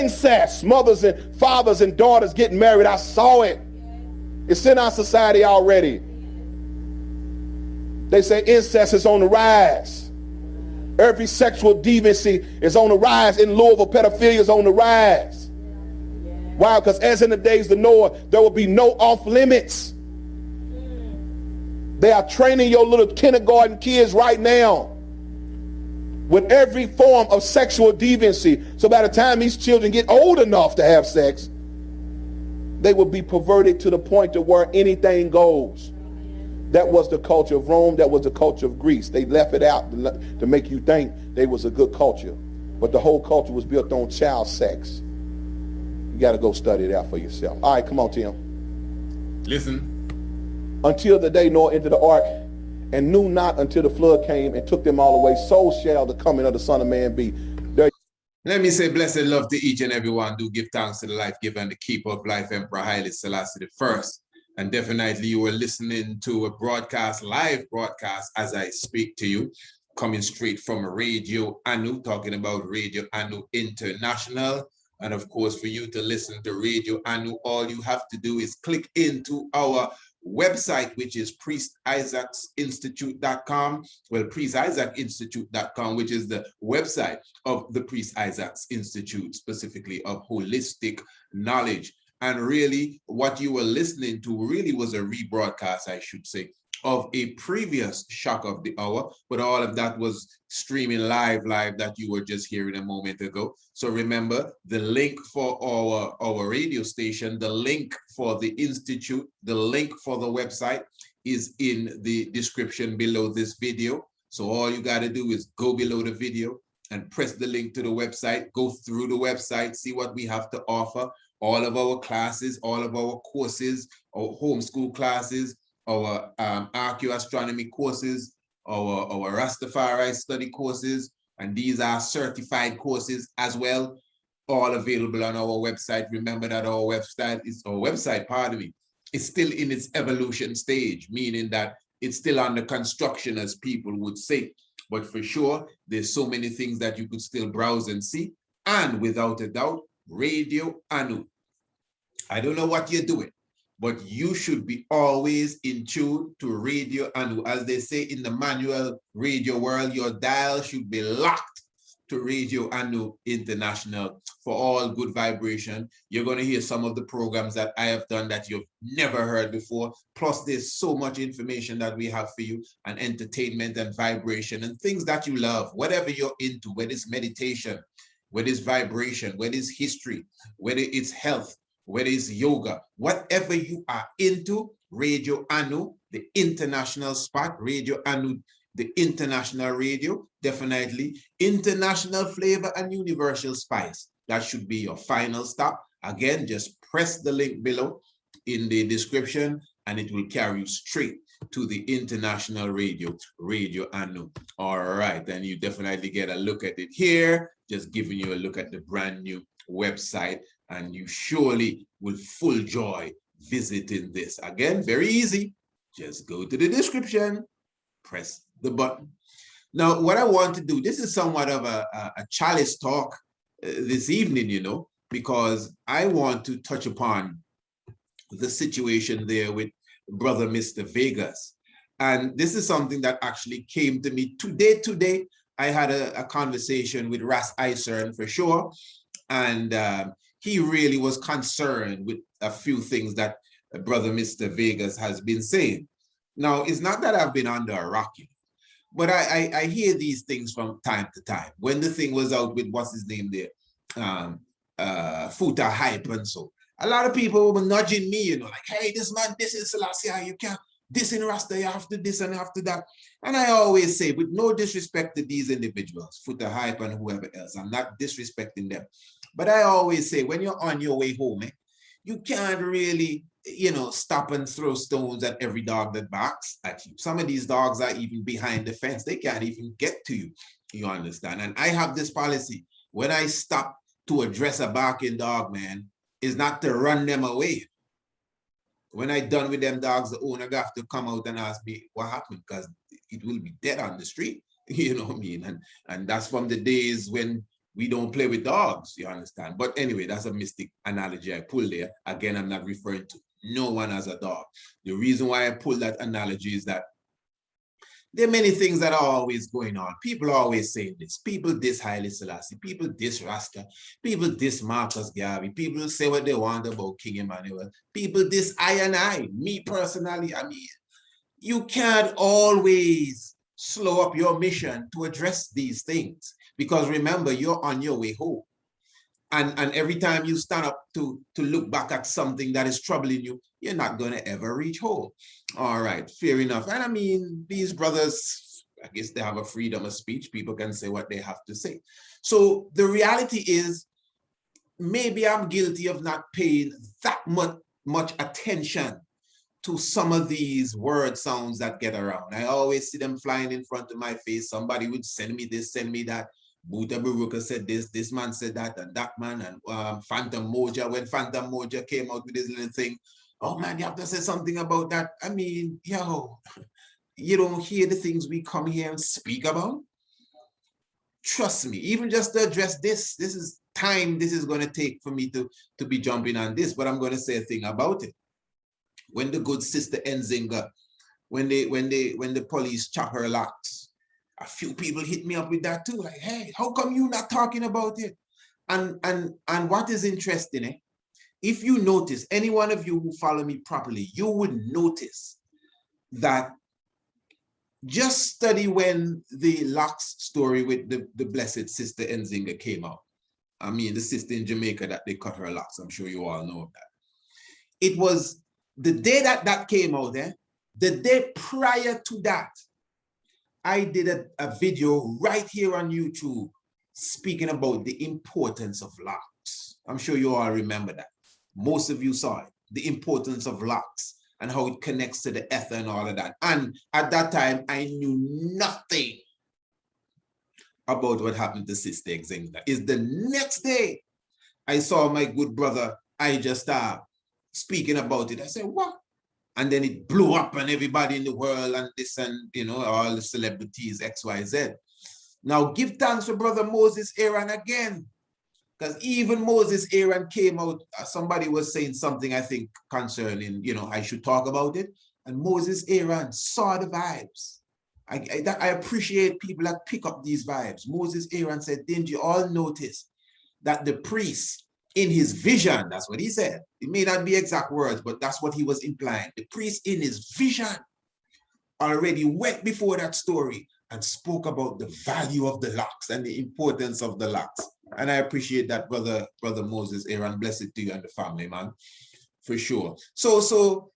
Incest, mothers and fathers and daughters getting married. I saw it. It's in our society already. They say incest is on the rise. Every sexual deviancy is on the rise. In Louisville, pedophilia is on the rise. Why? Because as in the days of Noah, there will be no off limits. They are training your little kindergarten kids right now with every form of sexual deviancy. So by the time these children get old enough to have sex, they will be perverted to the point to where anything goes. That was the culture of Rome. That was the culture of Greece. They left it out to make you think they was a good culture. But the whole culture was built on child sex. You got to go study it out for yourself. All right, come on, Tim. Listen. Until the day Noah entered the ark, and knew not until the flood came and took them all away, so shall the coming of the Son of Man be. Let me say blessed love to each and everyone. Do give thanks to the life giver and the keeper of life, Emperor Haile Selassie the First. And definitely you were listening to a broadcast, live broadcast as I speak to you, coming straight from Radio Anu, talking about Radio Anu International. And of course, for you to listen to Radio Anu, all you have to do is click into our website, which is priestisaacsinstitute.com. Well, priestisaacinstitute.com, which is the website of the Priest Isaacs Institute, specifically of holistic knowledge. And really, what you were listening to really was a rebroadcast, I should say, of a previous Shock of the Hour, but all of that was streaming live that you were just hearing a moment ago. So remember, the link for our radio station, the link for the Institute, the link for the website is in the description below this video. So all you got to do is go below the video and press the link to the website, go through the website, see what we have to offer, all of our classes, all of our courses, our homeschool classes, our ARCHAEOASTRONOMY courses, our Rastafari study courses, and these are certified courses as well, all available on our website. Remember that our website is still in its evolution stage, meaning that it's still under construction, as people would say. But for sure, there's so many things that you could still browse and see. And without a doubt, Radio Anu. I don't know what you're doing, but you should be always in tune to Radio Anu. As they say in the manual radio world, your dial should be locked to Radio Anu International for all good vibration. You're going to hear some of the programs that I have done that you've never heard before. Plus, there's so much information that we have for you, and entertainment and vibration and things that you love, whatever you're into, whether it's meditation, whether it's vibration, whether it's history, whether it's health, whether it's yoga, whatever you are into, Radio Anu, the international spot, Radio Anu, the international radio, definitely. International flavor and universal spice. That should be your final stop. Again, just press the link below in the description and it will carry you straight to the international radio, Radio Anu. All right, and you definitely get a look at it here, just giving you a look at the brand new website, and you surely will full joy visiting this. Again, very easy. Just go to the description, press the button. Now, what I want to do, this is somewhat of a chalice talk this evening, you know, because I want to touch upon the situation there with brother Mr. Vegas. And this is something that actually came to me today. I had a conversation with Ras Isern for sure. And he really was concerned with a few things that brother Mr. Vegas has been saying. Now, it's not that I've been under a rock, but I hear these things from time to time. When the thing was out with, what's his name there? Futa Hype and so. A lot of people were nudging me, you know, like, hey, this man, this is Selassie, you can't, this in Rasta, you have to this and after that. And I always say, with no disrespect to these individuals, Futa Hype and whoever else, I'm not disrespecting them. But I always say, when you're on your way home, you can't really, you know, stop and throw stones at every dog that barks at you. Some of these dogs are even behind the fence. They can't even get to you. You understand? And I have this policy. When I stop to address a barking dog, man, is not to run them away. When I done with them dogs, the owner have to come out and ask me what happened, because it will be dead on the street. You know what I mean? And that's from the days when We don't play with dogs, you understand? But anyway, that's a mystic analogy I pulled there. Again, I'm not referring to no one as a dog. The reason why I pulled that analogy is that there are many things that are always going on. People are always saying this. People diss Haile Selassie. People diss Rasta. People diss Marcus Garvey. People say what they want about King Emmanuel. People diss I and I. Me personally, I mean, you can't always slow up your mission to address these things, because remember, you're on your way home. And every time you stand up to look back at something that is troubling you, you're not going to ever reach home. All right, fair enough. And I mean, these brothers, I guess they have a freedom of speech. People can say what they have to say. So the reality is, maybe I'm guilty of not paying that much attention to some of these word sounds that get around. I always see them flying in front of my face. Somebody would send me this, send me that. Buta Baruka said this man said that, and that man, and Phantom Moja, when Phantom Moja came out with his little thing, oh man, you have to say something about that. I mean, yo, you don't hear the things we come here and speak about? Trust me, even just to address this is time this is going to take for me to be jumping on this, but I'm going to say a thing about it. When the good sister Nzinga, when the police chop her locks, a few people hit me up with that too. Like, hey, how come you not talking about it? And what is interesting, if you notice, any one of you who follow me properly, you would notice that just study when the locks story with the blessed sister Nzinga came out. I mean, the sister in Jamaica that they cut her locks. I'm sure you all know of that. It was the day that came out, the day prior to that, I did a video right here on YouTube speaking about the importance of locks. I'm sure you all remember that. Most of you saw it, the importance of locks and how it connects to the ether and all of that. And at that time, I knew nothing about what happened to Sister Nzinga. It's the next day I saw my good brother, I just speaking about it. I said, what? And then it blew up and everybody in the world and this and, you know, all the celebrities, X, Y, Z. Now give thanks for Brother Moses Aaron again. Because even Moses Aaron came out, somebody was saying something, I think, concerning, you know, I should talk about it. And Moses Aaron saw the vibes. I appreciate people that pick up these vibes. Moses Aaron said, didn't you all notice that the priest, in his vision, that's what he said. It may not be exact words, but that's what he was implying. The priest in his vision already went before that story and spoke about the value of the locks and the importance of the locks. And I appreciate that, brother Moses Aaron. Bless it to you and the family, man, for sure. So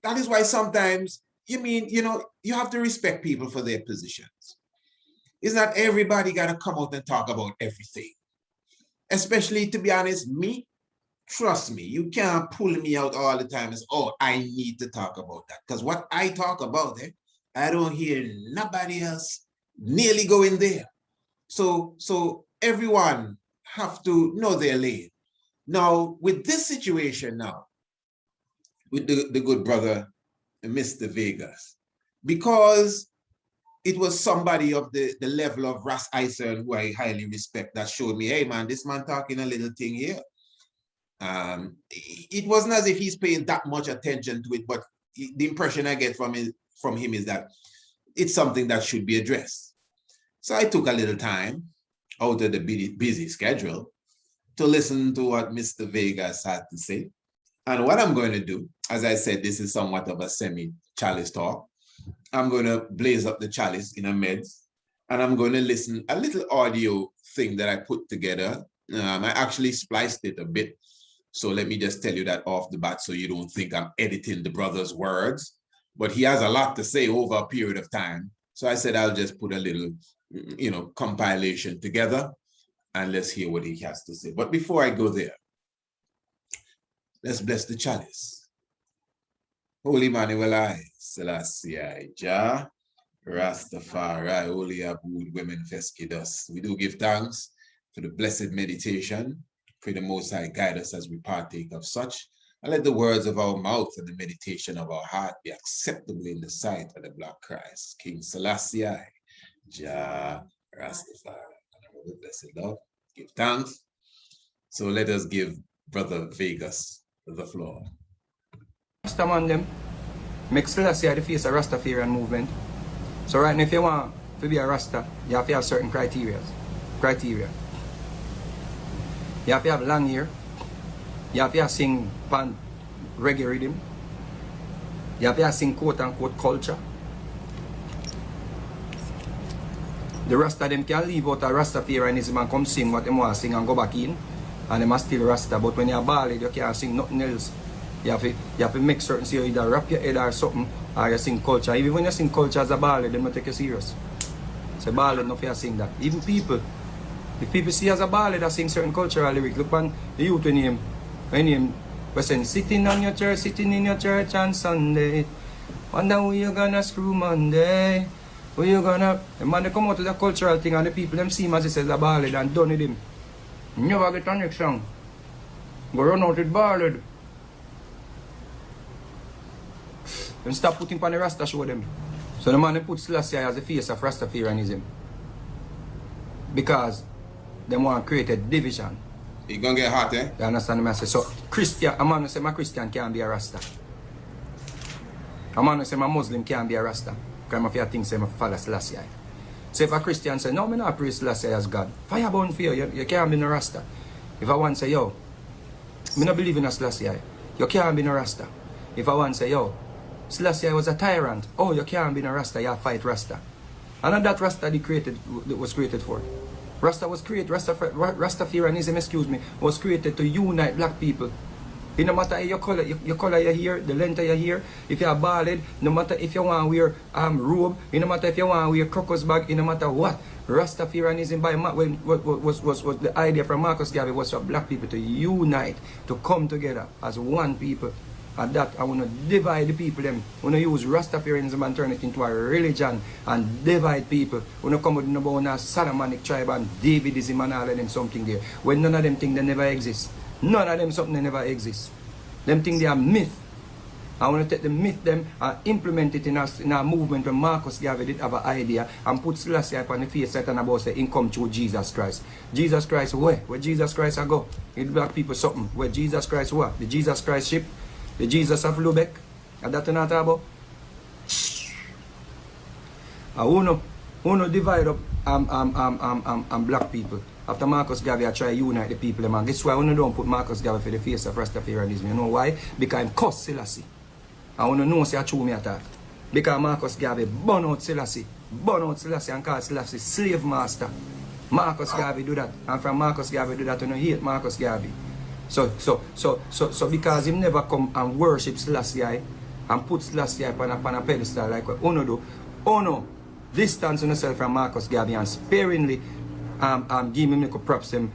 that is why sometimes, you have to respect people for their positions. It's not everybody got to come out and talk about everything. Especially, to be honest, me, trust me, you can't pull me out all the time as, oh, I need to talk about that. Because what I talk about, I don't hear nobody else nearly going there. So everyone have to know their lane. Now, with this situation now, with the good brother, Mr. Vegas, because it was somebody of the level of Ras Eisern, who I highly respect, that showed me, hey man, this man talking a little thing here. It wasn't as if he's paying that much attention to it, but the impression I get from him is that it's something that should be addressed. So I took a little time out of the busy schedule to listen to what Mr. Vegas had to say. And what I'm going to do, as I said, this is somewhat of a semi-chalice talk. I'm going to blaze up the chalice in a meds, and I'm going to listen a little audio thing that I put together. I actually spliced it a bit. So let me just tell you that off the bat so you don't think I'm editing the brother's words. But he has a lot to say over a period of time. So I said I'll just put a little, compilation together, and let's hear what he has to say. But before I go there, let's bless the chalice. Holy Manuel I, Selassie I, Jah, Rastafari, Holy Abud, Women Feskidus. We do give thanks for the blessed meditation. Pray the Mosiah guide us as we partake of such. And let the words of our mouth and the meditation of our heart be acceptable in the sight of the Black Christ. King Selassie I, Jah, Rastafari. Blessed love. give thanks. So let us give Brother Vegas the floor. Rastaman them make Selassie the face of Rastafarian movement. So right now, if you want to be a Rasta, you have to have certain criteria. You have to have long hair. You have to sing pan reggae rhythm. You have to sing quote-unquote culture. The Rasta them can leave out a Rastafarianism and come sing what they want to sing and go back in. And they must still Rasta. But when you're ballad, you can't sing nothing else. You have to make certain, so you either wrap your head or something, or you sing culture. Even when you sing culture as a ballad, they don't take you serious. So ballad, no fear sing that. Even people, if people see as a ballad, I sing certain cultural lyrics. Look on the youth when we're saying, sitting in your church on Sunday. Wonder who you gonna screw Monday. Who you gonna... The man, they come out to the cultural thing and the people, them see him as he says a ballad and done with him. You never get a next song. Go run out with ballad. And stop putting on the Rasta show them. So the man, they put Selassie as the face of Rastafarianism. Because they want to create a division. It's gonna get hot, eh? You understand what I say? So Christian, a man who say my Christian can't be a Rasta. A man who say my Muslim can't be a Rasta. Because if you think say I follow Selassie. So if a Christian say, no, I not praise Selassie as God. Fire burn for you, you can't be no Rasta. If I want to say, yo, I don't believe in a Selassie, you can't be no Rasta. If I want to say, yo, Selassie was a tyrant, oh, you can't be no Rasta, you fight Rasta. And that Rasta was created for. Rasta was created, Rastafarianism, excuse me, was created to unite black people. It no matter your color your hair, the length of your hair, if you're bald, no matter if you want to wear robe, it no matter if you want to wear crocus bag, it no matter what. Rastafarianism was the idea from Marcus Garvey was for black people to unite, to come together as one people. And that I want to divide the people them. I want to use Rastafarianism and turn it into a religion and divide people. I want to come with a Solomonic tribe and Davidism and all of them something there. When none of them think they never exist. None of them something they never exist. Them think they are myth. I want to take the myth them and implement it in a movement when Marcus Garvey did have an idea and put Selassie upon the face and about say in come through Jesus Christ. Jesus Christ where? Where Jesus Christ I go? It black people something. Where Jesus Christ what? The Jesus Christ ship? The Jesus of Lubeck? And that not about? I want to divide up black people. After Marcus Garvey, I try to unite the people. And guess why I don't put Marcus Garvey for the face of Rastafarianism? You know why? Because I'm cussed Selassie. I want to know say I true me attack. Because Marcus Garvey burn out Selassie and call Selassie slave master. Marcus Garvey do that. And from Marcus Garvey do that, you know, hate Marcus Garvey. So because him never come and worship Selassie and put Selassie upon a pedestal like what Uno do, Uno distance yourself from Marcus Garvey and sparingly give him little props him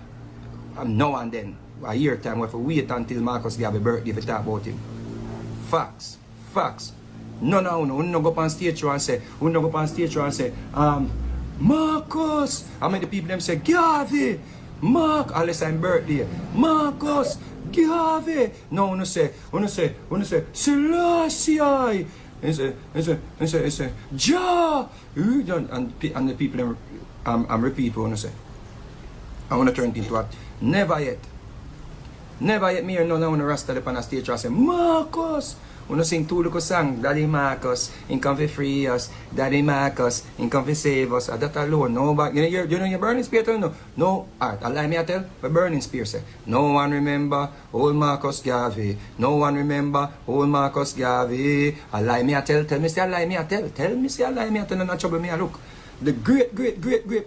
now and then. A year time we have to wait until Marcus Garvey birthday to talk about him. Facts. None of Uno go up on stage and say, Marcus. I mean the people them say, Garvey. Mark, unless I'm birthday. Marcus, Garvey. No, I say, Selassie. And say, Ja. And the people, I'm repeat what I say. I want to turn it into a never yet me or none of the Rasta up on a stage and say, Marcus. When I sing two little songs, Daddy Marcus, in come to free us, Daddy Marcus, in come to save us, that alone, no, but you know your burning spear tell no? No, art, I lie me I tell, my burning spear say, no one remember old Marcus Garvey, no one remember old Marcus Garvey, I lie me I tell me say I lie me I tell, and not trouble me I look. The great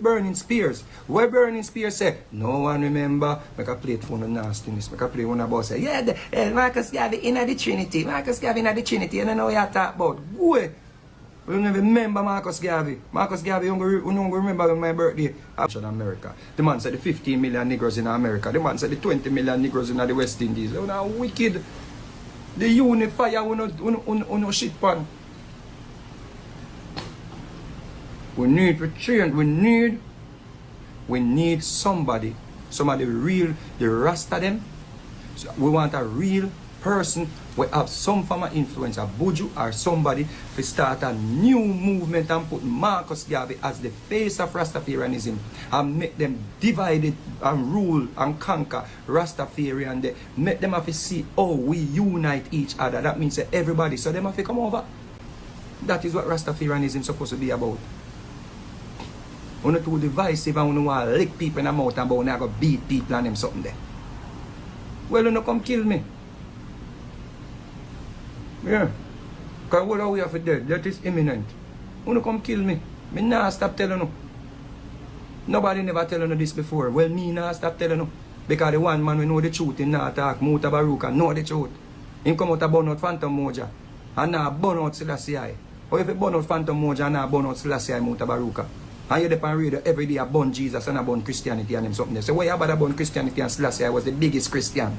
burning spears. Where burning spears say, no one remember. Make a play it for the nastiness. Make a play one about say, yeah, Marcus Garvey in the Trinity. Marcus Garvey in the Trinity. And I know what you talk about. Boy, we don't even remember Marcus Garvey. Marcus Garvey, we don't remember my birthday. In America. The man said the 15 million Negroes in America. The man said the 20 million Negroes in the West Indies. They're now wicked. The unifier, no shit pan. We need to change. We need somebody real, the Rasta them. So we want a real person will have some form of influence, a Buju or somebody, to start a new movement and put Marcus Garvey as the face of Rastafarianism and make them divided and rule and conquer Rastafarian. They make them have to see how we unite each other. That means that everybody, so them have to come over. That is what Rastafarianism is supposed to be about. We're not too divisive and we want to lick people in the mouth and we're going to beat people and them something there. Well, you don't come kill me. Yeah. Because what are we have for dead? That is imminent. You don't come kill me. Me nah stop telling you. Nobody never tell you this before. Well, me nah stop telling you. Because the one man we know the truth, he nah talk. Mouta Baruka know the truth. He come out a burn out Phantom Moja. And now burn out Selassie. Or if he burn out Phantom Moja and now burn out Selassie Mouta Baruka. And you depend radio every day upon Jesus and upon Christianity and them something there. So why about upon Christianity and Selassie was the biggest Christian?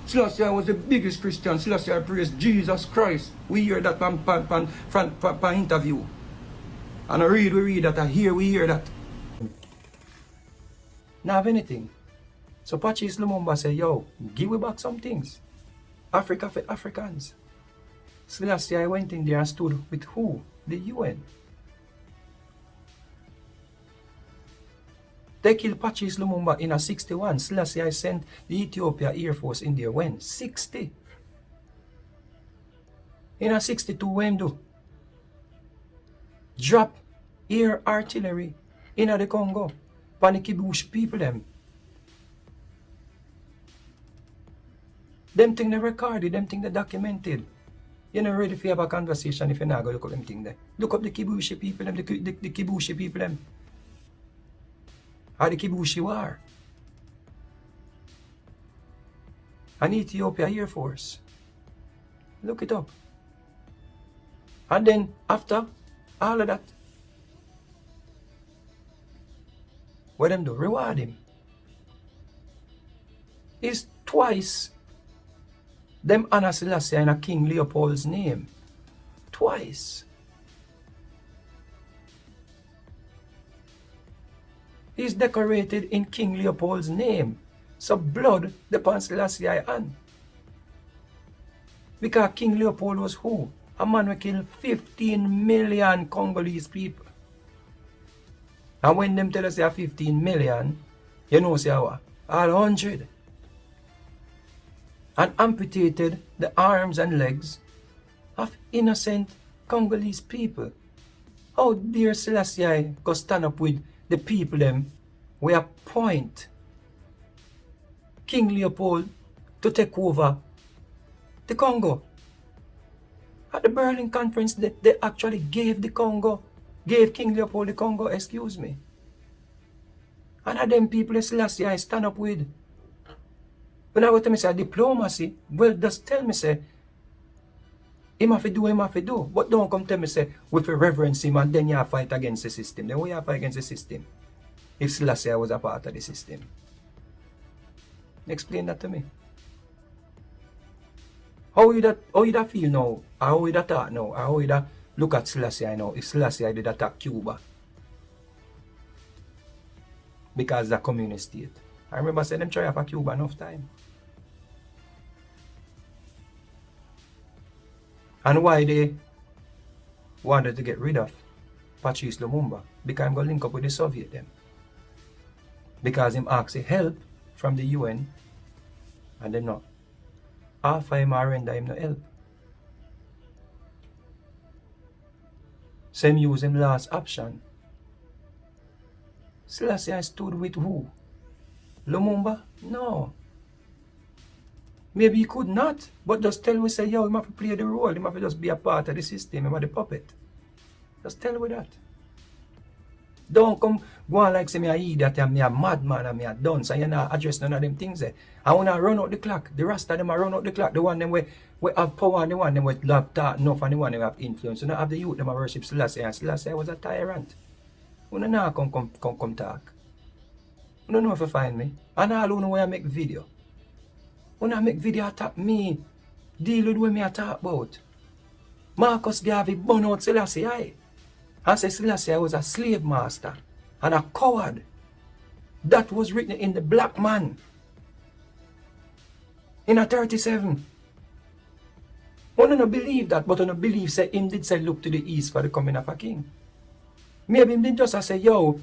Selassie was the biggest Christian. Selassie praised Jesus Christ. We hear that from interview. And we read that, we hear that. Now have anything. So Patrice Lumumba say, yo, give me back some things. Africa for Africans. Selassie went in there and stood with who? The UN. They killed Patrice Lumumba in a 61. Selassie sent the Ethiopia Air Force in there when? 60. In a 62, when do? Drop air artillery in the Congo. Panikibush people them. Them thing they recorded, them thing they documented. You're not ready for have a conversation if you're not going to look up them thing there. Look up the Kibushi people, them, the Kibushi people, them. Or the Kibushi war. And Ethiopia Air Force. Look it up. And then after all of that, what them do? Reward him. It's twice them honor Selassie in a King Leopold's name. Twice. He's decorated in King Leopold's name. So blood upon Selassie on. Because King Leopold was who? A man who killed 15 million Congolese people. And when them tell us they are 15 million, you know say what? All 100. And amputated the arms and legs of innocent Congolese people. How dare Selassie go stand up with the people them we appoint King Leopold to take over the Congo? At the Berlin conference, they actually gave King Leopold the Congo, excuse me. And at them people Selassie stand up with. When I go to me say diplomacy, well, just tell me say, him have to do. But don't come tell me say, we have reverence him and then you fight against the system. Then we have fight against the system. If Selassie was a part of the system. Explain that to me. How you that feel now? How you that talk now? How you that look at Selassie now? If Selassie did attack Cuba. Because the communist state. I remember saying them try for Cuba enough time. And why they wanted to get rid of Patrice Lumumba? Because I'm going to link up with the Soviet them. Because him asked help from the UN and them not. Half of him are render him no help. So him use him last option. Selassie stood with who? Lumumba? No. Maybe he could not, but just tell we say, yo, he have to play the role, he have to just be a part of the system, he have the puppet. Just tell we that. Don't come go on like say me a idiot and me a madman and me a dunce and you not address none of them things there. I wanna run out the clock. The rest of them a run out the clock. The one them we have power and the one them we love talk enough and the one them have influence. You know have the youth them a worship Selassie and Selassie was a tyrant. You know now come talk. You don't know if you find me. And all who know where I make video. When I make video attack me, deal with what me I talk about. Marcus Garvey burn out Selassie. And say Selassie was a slave master and a coward. That was written in the black man. In a 37. I don't believe that, but I don't believe say him did say look to the east for the coming of a king. Maybe him did just say, yo,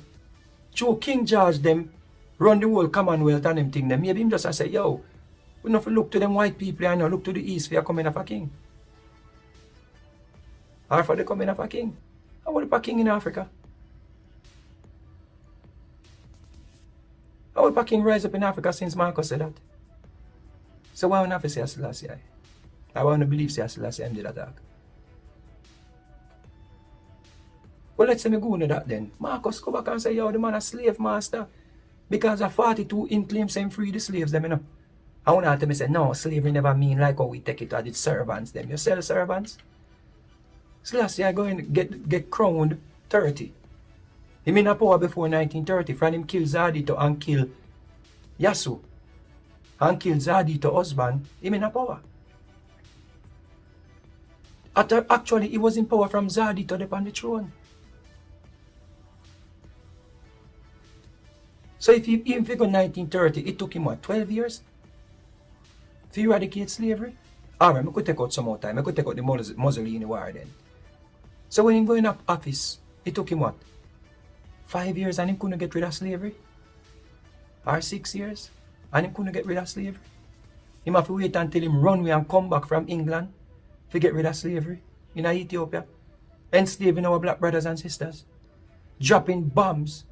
through King George them run the whole Commonwealth and them thing them. Maybe him just say, yo, we don't look to them white people and look to the east for the coming of a king. Or for the coming of a king. How about a king in Africa? How about a king rise up in Africa since Marcus said that? So why don't I say Selassie? I want to believe Selassie did attack. Well, let's say me go into that then. Marcus come back and say, yo, the man a slave master. Because of 42 in claims and free the slaves them, you know. I want to tell me say, no, slavery never mean like how we take it as it's servants them. You sell servants? Selassie I go and get crowned 30. He in a power before 1930. From him kill Zadito and kill Yasu. And kill Zadito husband. He in a power. Actually, he was in power from Zadito upon the throne. So if he even figure 1930, it took him what, 12 years to eradicate slavery? Alright, I could take out some more time. I could take out the Mussolini war then. So when he go in up office, it took him what? 5 years and he couldn't get rid of slavery? Or 6 years and he couldn't get rid of slavery? He have to wait until him run away and come back from England to get rid of slavery in Ethiopia, enslaving our black brothers and sisters, dropping bombs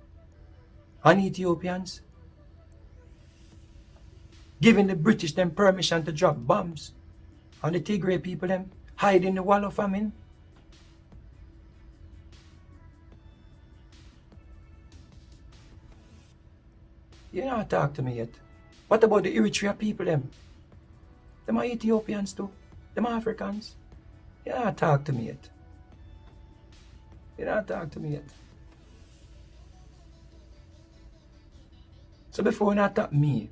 on Ethiopians, giving the British them permission to drop bombs on the Tigray people them, hiding the wall of famine. You don't talk to me yet. What about the Eritrea people them? Them are Ethiopians too. Them are Africans. You don't talk to me yet. You don't talk to me yet. So before you attack me,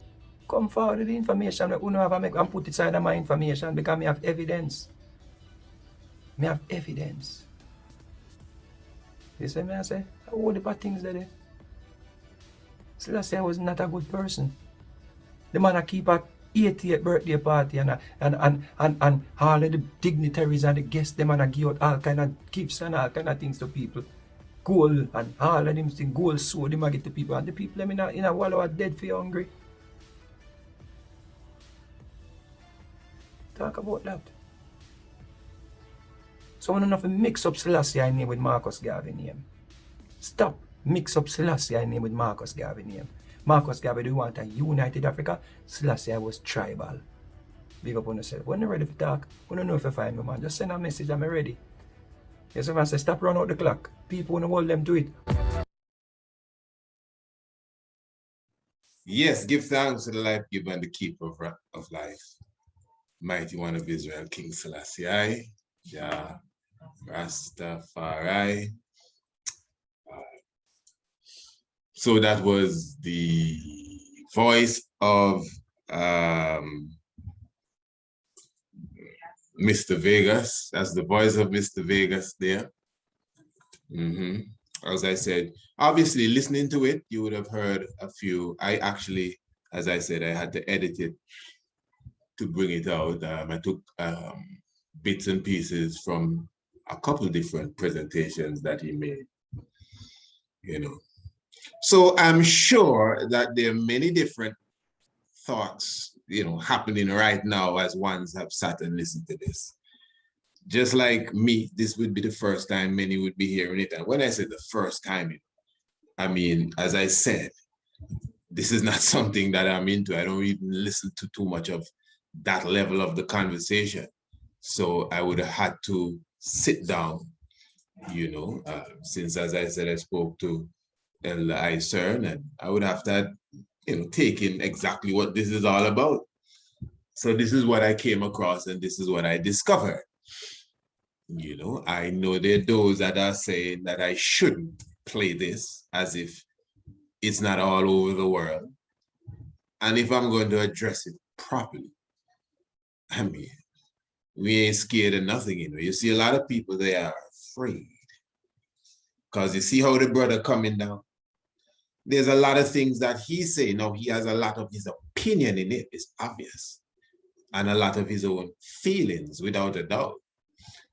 come forward with the information that you have and put it inside of my information because I have evidence. I have evidence. You see me I say? All the bad things there. Selassie was not a good person. The man keep a 88th birthday party and all of the dignitaries and the guests, them and give out all kind of gifts and all kind of things to people. Gold and all of them things, gold sword them get to people, and the people them in a wallow are dead for hungry. Talk about that. So I don't have to mix up Selassie name with Marcus Garvey name. Stop mix up Selassie name with Marcus Garvey name. Marcus Garvey do want a united Africa. Selassie was tribal. Big up on yourself. When you're ready for talk, when you know if you find me, man, just send a message, I'm ready. Yes, man, say stop run out the clock. People in the world them do it. Yes, give thanks to the life giver and the keeper of life. Mighty one of Israel, King Selassie, Jah, Rastafari. So that was the voice of Mr. Vegas. That's the voice of Mr. Vegas there. As I said, obviously listening to it, you would have heard a few. I actually, as I said, I had to edit it to bring it out. I took bits and pieces from a couple different presentations that he made, you know. So I'm sure that there are many different thoughts, you know, happening right now as ones have sat and listened to this. Just like me, this would be the first time many would be hearing it. And when I say the first time, I mean, as I said, this is not something that I'm into. I don't even listen to too much of that level of the conversation. So I would have had to sit down, you know, since, as I said, I spoke to Elder Cern, and I would have to, you know, take in exactly what this is all about. So this is what I came across, and this is what I discovered. You know, I know there are those that are saying that I shouldn't play this as if it's not all over the world. And if I'm going to address it properly, I mean, we ain't scared of nothing, you know. You see a lot of people, they are afraid. Because you see how the brother coming down. There's a lot of things that he's saying. Now, he has a lot of his opinion in it. It's obvious. and a lot of his own feelings, without a doubt.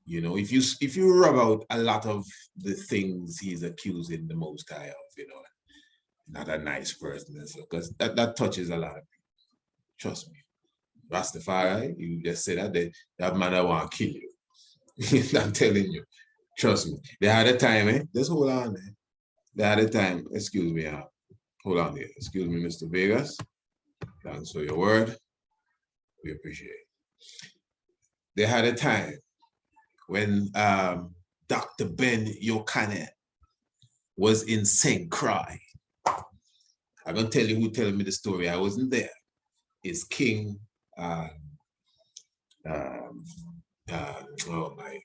You know, if you rub out a lot of the things he's accusing the Most High of, you know, not a nice person, because that touches a lot of people. Trust me. Rastafari, you just say that man that want to kill you. I'm telling you. Trust me. They had a time, just hold on, They had a time, excuse me, hold on here. Excuse me, Mr. Vegas. Thanks for your word. We appreciate it. They had a time when Dr. Ben Yochanan was in St. Croix. I'm going to tell you who told me the story. I wasn't there. It's King,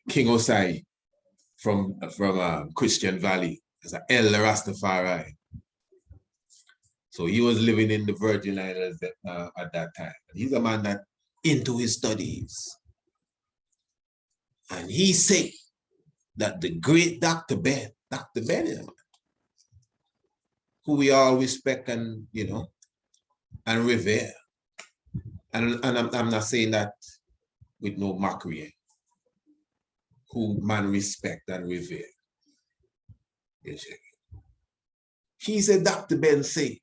King Osai from Christian Valley as an El Rastafari. So he was living in the Virgin Islands at that time. He's a man that into his studies. And he said that the great Dr. Ben, who we all respect and, you know, and revere. And I'm not saying that with no mockery, who man respect and revere. He said, Dr. Ben said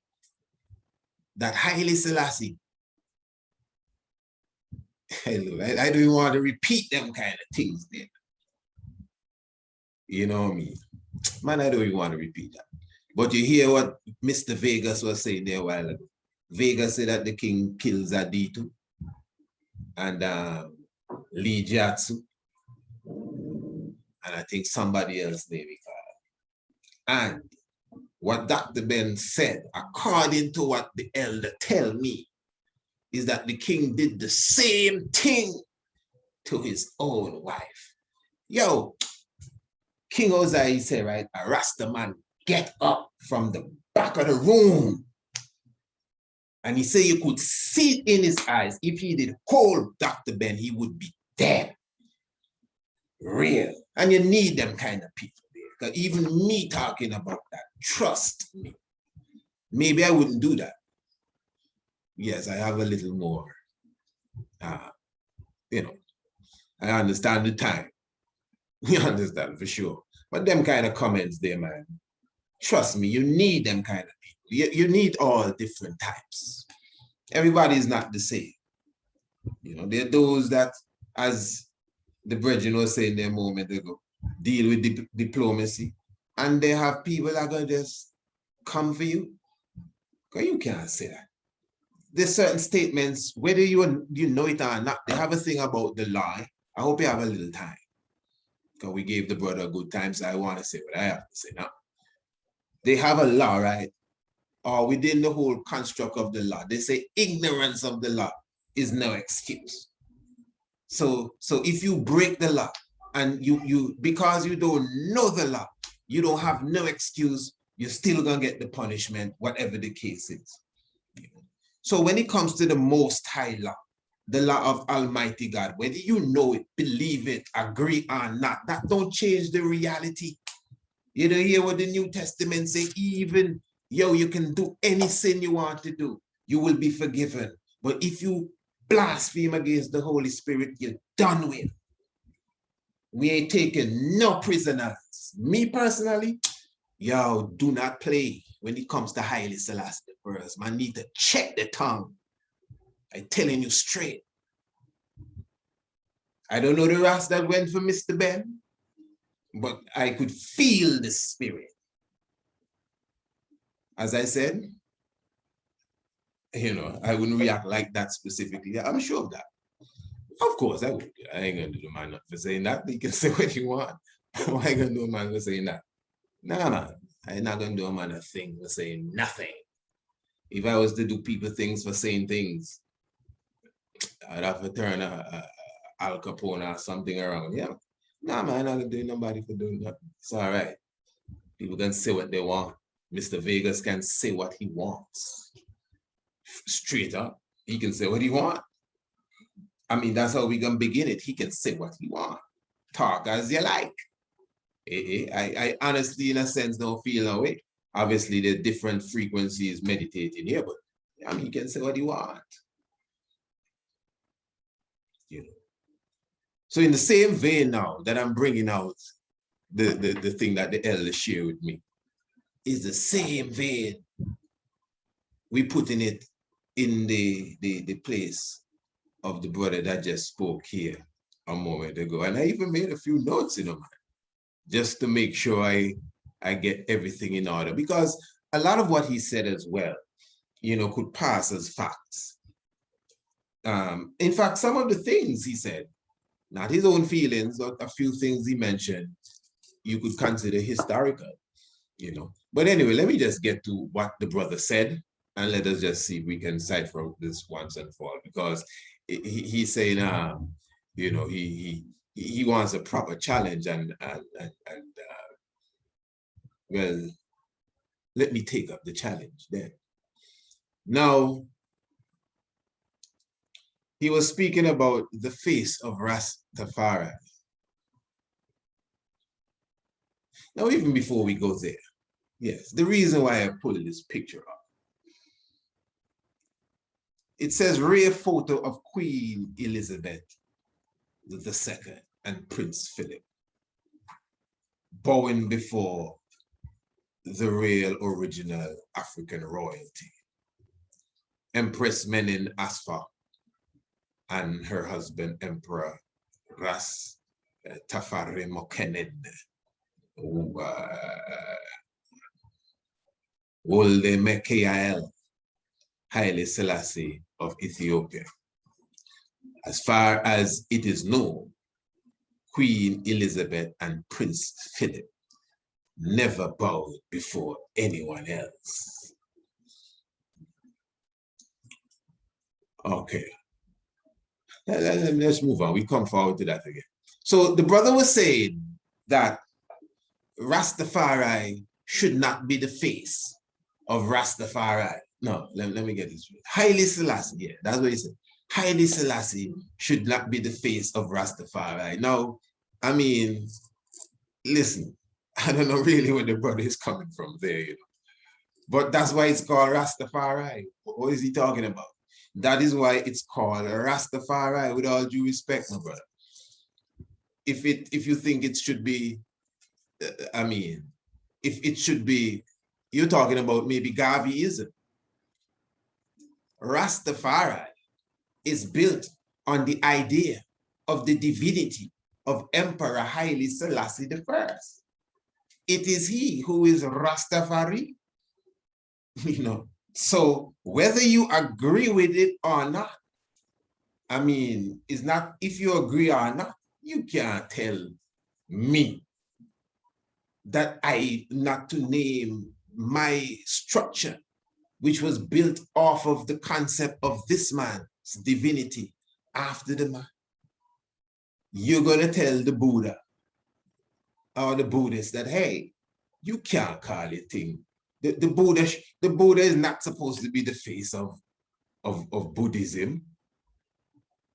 that Haile Selassie, I don't even want to repeat them kind of things there. You know what I mean? Man, I don't even want to repeat that. But you hear what Mr. Vegas was saying there a while ago. Vegas said that the king kills Aditu and Lee Jatsu, and I think somebody else maybe. And what Dr. Ben said, according to what the elder tell me, is that the king did the same thing to his own wife. Yo, King Ozai said, right, a Rasta man get up from the back of the room. And he said you could see it in his eyes. If he did hold Dr. Ben, he would be dead. Real. And you need them kind of people there. Because even me talking about that, trust me, maybe I wouldn't do that. Yes, I have a little more, you know, I understand the time. We understand for sure. But them kind of comments there, man, trust me, you need them kind of people. You need all different types. Everybody is not the same. You know, there are those that, as the brethren was saying there a moment ago, deal with diplomacy. And they have people that are going to just come for you. Because you can't say that. There's certain statements, whether you know it or not, they have a thing about the law. I hope you have a little time. Because we gave the brother a good time, so I want to say what I have to say now. They have a law, right? Or within the whole construct of the law, they say ignorance of the law is no excuse. So if you break the law and you because you don't know the law, you don't have no excuse, you're still gonna get the punishment, whatever the case is. So when it comes to the Most High law, the law of Almighty God, whether you know it, believe it, agree or not, that don't change the reality. You don't hear what the New Testament say, even, yo, you can do any sin you want to do, you will be forgiven. But if you blaspheme against the Holy Spirit, you're done with. We ain't taking no prisoners. Me personally, yo, do not play when it comes to Haile Selassie first. Man, need to check the tongue. I'm telling you straight. I don't know the rest that went for Mr. Ben, but I could feel the spirit. As I said, you know, I wouldn't react like that specifically. I'm sure of that. Of course, I would. I ain't gonna do the man for saying that. You can say what you want. Why you gonna do a man for saying that? Nah, I'm not gonna do a man a thing for saying nothing. If I was to do people things for saying things, I'd have to turn Al Capone or something around. Yeah. Nah, man, I'm not gonna do nobody for doing that. It's all right. People can say what they want. Mr. Vegas can say what he wants. Straight up. He can say what he wants. I mean, that's how we gonna begin it. He can say what he wants. Talk as you like. I honestly, in a sense, don't feel that way. Obviously, there are different frequencies meditating here, but I mean, he can say what he wants. So in the same vein now that I'm bringing out the thing that the elder shared with me, is the same vein we putting it in the place of the brother that just spoke here a moment ago. And I even made a few notes in my mind just to make sure I get everything in order, because a lot of what he said as well, you know, could pass as facts. In fact, some of the things he said, not his own feelings, but a few things he mentioned, you could consider historical, you know. But anyway, let me just get to what the brother said, and let us just see if we can cipher this once and for all, because he's saying, you know, he wants a proper challenge, and well, let me take up the challenge then. Now, he was speaking about the face of Rastafari. Now, even before we go there, yes, the reason why I pulled this picture up, it says rare photo of Queen Elizabeth II and Prince Philip bowing before the real original African royalty. Empress Menen Asfa and her husband, Emperor Rastafari Mokened, Wolde Mekael, Haile Selassie of Ethiopia. As far as it is known, Queen Elizabeth and Prince Philip never bowed before anyone else. Okay, let's move on. We come forward to that again. So the brother was saying that Rastafari should not be the face of Rastafari. No, let me get this right. Haile Selassie, yeah, that's what he said. Haile Selassie should not be the face of Rastafari. Now, I mean, listen, I don't know really where the brother is coming from there, you know. But that's why it's called Rastafari. What is he talking about? That is why it's called Rastafari, with all due respect, my brother. If you think it should be, I mean, if it should be, you're talking about maybe Garveyism. Rastafari is built on the idea of the divinity of Emperor Haile Selassie I. It is he who is Rastafari, you know. So whether you agree with it or not, I mean, it's not, if you agree or not, you can't tell me that I not to name my structure, which was built off of the concept of this man's divinity after the man. You're going to tell the Buddha or the Buddhist that, hey, you can't call it thing. The Buddha is not supposed to be the face of Buddhism.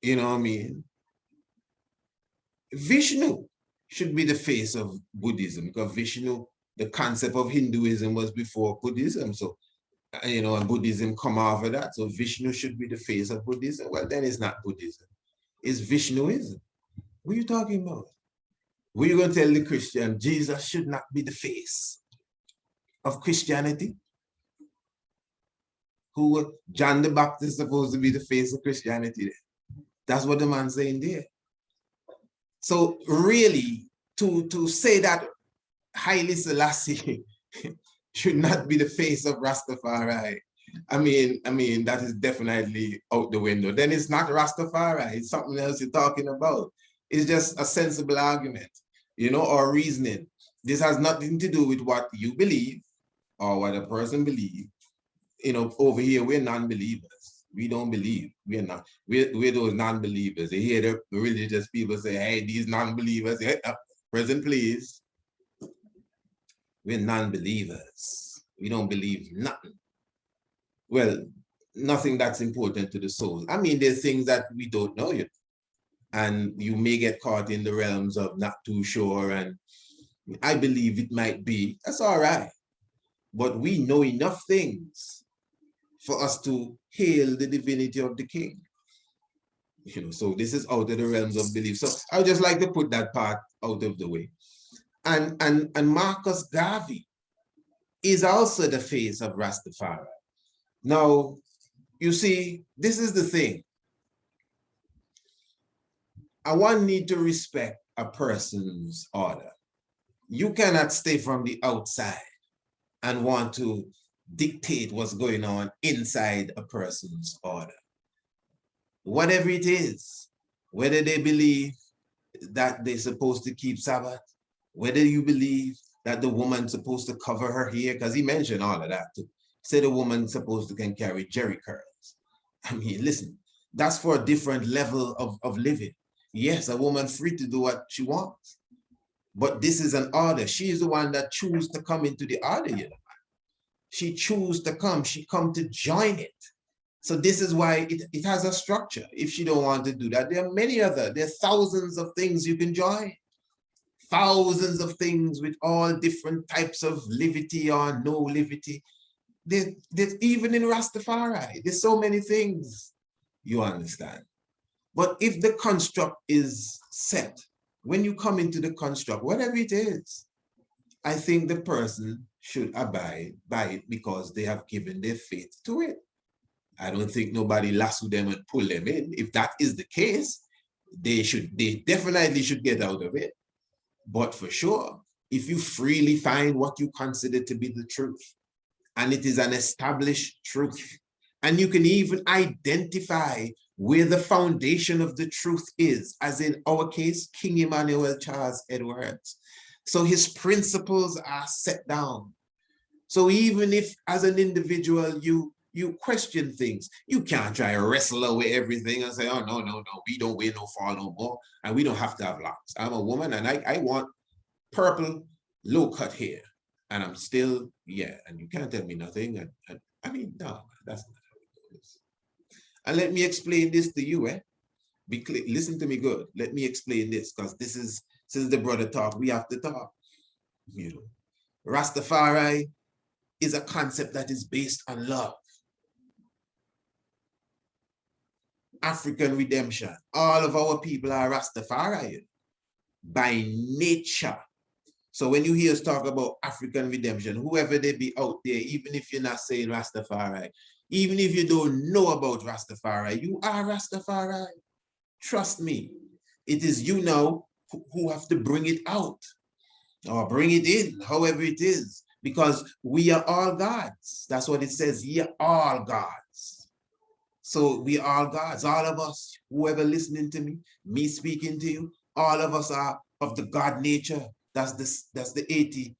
You know what I mean? Vishnu should be the face of Buddhism, because Vishnu, the concept of Hinduism was before Buddhism. So, you know, and Buddhism come after that. So Vishnu should be the face of Buddhism. Well, then it's not Buddhism. It's Vishnuism. What are you talking about? What are you going to tell the Christian? Jesus should not be the face of Christianity? Who John the Baptist is supposed to be the face of Christianity there? That's what the man's saying there. So really, to say that Haile Selassie should not be the face of Rastafari, I mean, that is definitely out the window. Then it's not Rastafari, it's something else you're talking about. It's just a sensible argument, you know, or reasoning. This has nothing to do with what you believe or what a person believes. You know, over here, we're non-believers. We don't believe. We're not. We're those non-believers. They hear the religious people say, hey, these non-believers, hey, present please. We're non-believers. We don't believe nothing. Well, nothing that's important to the soul. I mean, there's things that we don't know yet. And you may get caught in the realms of not too sure. And I believe it might be. That's all right. But we know enough things for us to hail the divinity of the king. So this is out of the realms of belief. So I would just like to put that part out of the way. And Marcus Garvey is also the face of Rastafari. Now, you see, this is the thing. One need to respect a person's order. You cannot stay from the outside and want to dictate what's going on inside a person's order. Whatever it is, whether they believe that they're supposed to keep Sabbath, whether you believe that the woman's supposed to cover her hair, because he mentioned all of that too. Say the woman's supposed to can carry jerry curls. I mean, listen, that's for a different level of living. Yes, a woman free to do what she wants, but this is an order. She is the one that chooses to come into the order, She chooses to come. She come to join it. So this is why it has a structure. If she don't want to do that, there are thousands of things you can join. Thousands of things with all different types of livity or no livity. There's even in Rastafari, there's so many things, you understand. But if the construct is set, when you come into the construct, whatever it is, I think the person should abide by it because they have given their faith to it. I don't think nobody lasso them and pull them in. If that is the case, they definitely should get out of it. But for sure, if you freely find what you consider to be the truth, and it is an established truth, and you can even identify where the foundation of the truth is, as in our case, King Emmanuel Charles Edwards. So his principles are set down. So even if as an individual, you question things, you can't try to wrestle away everything and say, oh, no, we don't wear no fall no more, and we don't have to have locks. I'm a woman and I want purple low cut hair, and I'm still, and you can't tell me nothing. And I mean, no, that's not how it goes. And let me explain this to you, Be clear, listen to me good. Let me explain this, because this is, since the brother talk, we have to talk. Rastafari is a concept that is based on love. African redemption. All of our people are Rastafarian by nature. So when you hear us talk about African redemption, whoever they be out there, even if you're not saying Rastafari, even if you don't know about Rastafari, you are Rastafari. Trust me. It is you now who have to bring it out or bring it in, however it is, because we are all gods. That's what it says. Ye are all gods. So we are all gods, all of us, whoever listening to me, me speaking to you, all of us are of the God nature. That's the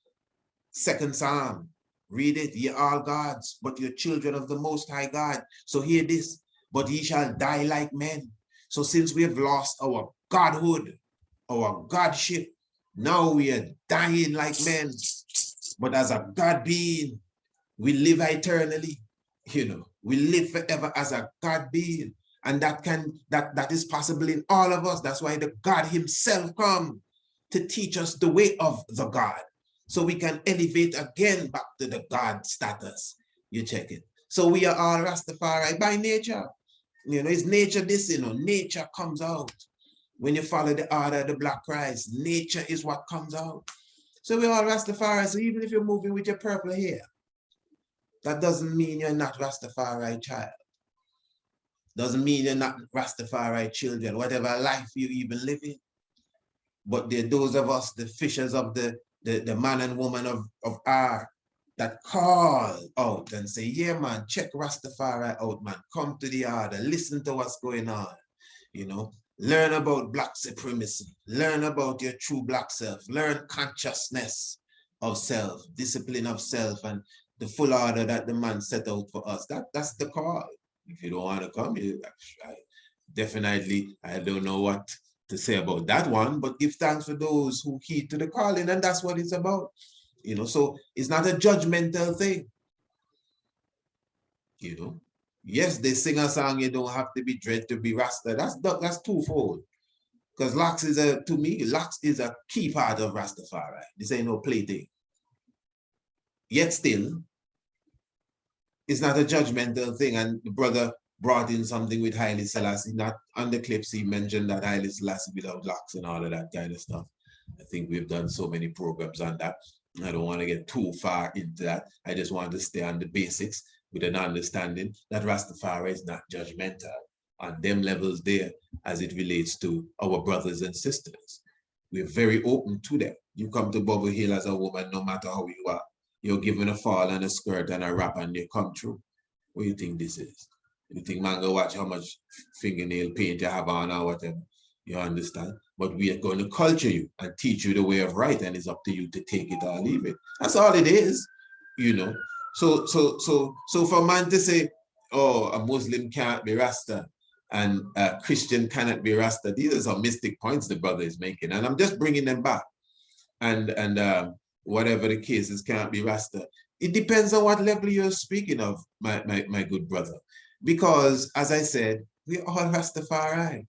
82nd Psalm. Read it. Ye are all gods, but you're children of the Most High God. So hear this, but ye shall die like men. So since we have lost our godhood, our godship, now we are dying like men. But as a God being, we live eternally. We live forever as a God being. And that is possible in all of us. That's why the God himself come to teach us the way of the God. So we can elevate again back to the God status. You check it. So we are all Rastafari by nature. It's nature this, nature comes out. When you follow the order of the Black Christ, nature is what comes out. So we're all Rastafari. So even if you're moving with your purple hair, that doesn't mean you're not Rastafari child. Doesn't mean you're not Rastafari children, whatever life you even live in. But there are those of us, the fishers of the man and woman of R, that call out and say, yeah, man, check Rastafari out, man. Come to the order, listen to what's going on, Learn about Black supremacy, learn about your true Black self, learn consciousness of self, discipline of self, and the full order that the man set out for us. That's the call. If you don't want to come, definitely, I don't know what to say about that one, but give thanks for those who heed to the calling, and that's what it's about. So it's not a judgmental thing. Yes, they sing a song, you don't have to be dread to be Rasta. That's twofold. Because locks is to me, locks is a key part of Rastafari. This ain't no play thing. Yet still, it's not a judgmental thing. And the brother brought in something with Haile Selassie, not on the clips he mentioned that Haile Selassie without locks and all of that kind of stuff. I think we've done so many programs on that. I don't want to get too far into that. I just want to stay on the basics with an understanding that Rastafari is not judgmental on them levels there as it relates to our brothers and sisters. We're very open to them. You come to Bubble Hill as a woman, no matter how you are, you're given a fall and a skirt and a wrap and they come through. What do you think this is? You think man go watch how much fingernail paint you have on or whatever? You understand? But we are going to culture you and teach you the way of right, and it's up to you to take it or leave it. That's all it is, you know. So for man to say, oh, a Muslim can't be Rasta and a Christian cannot be Rasta, these are some mystic points the brother is making, and I'm just bringing them back. And whatever the case is, can't be Rasta. It depends on what level you're speaking of, my good brother. Because, as I said, we're all Rastafari.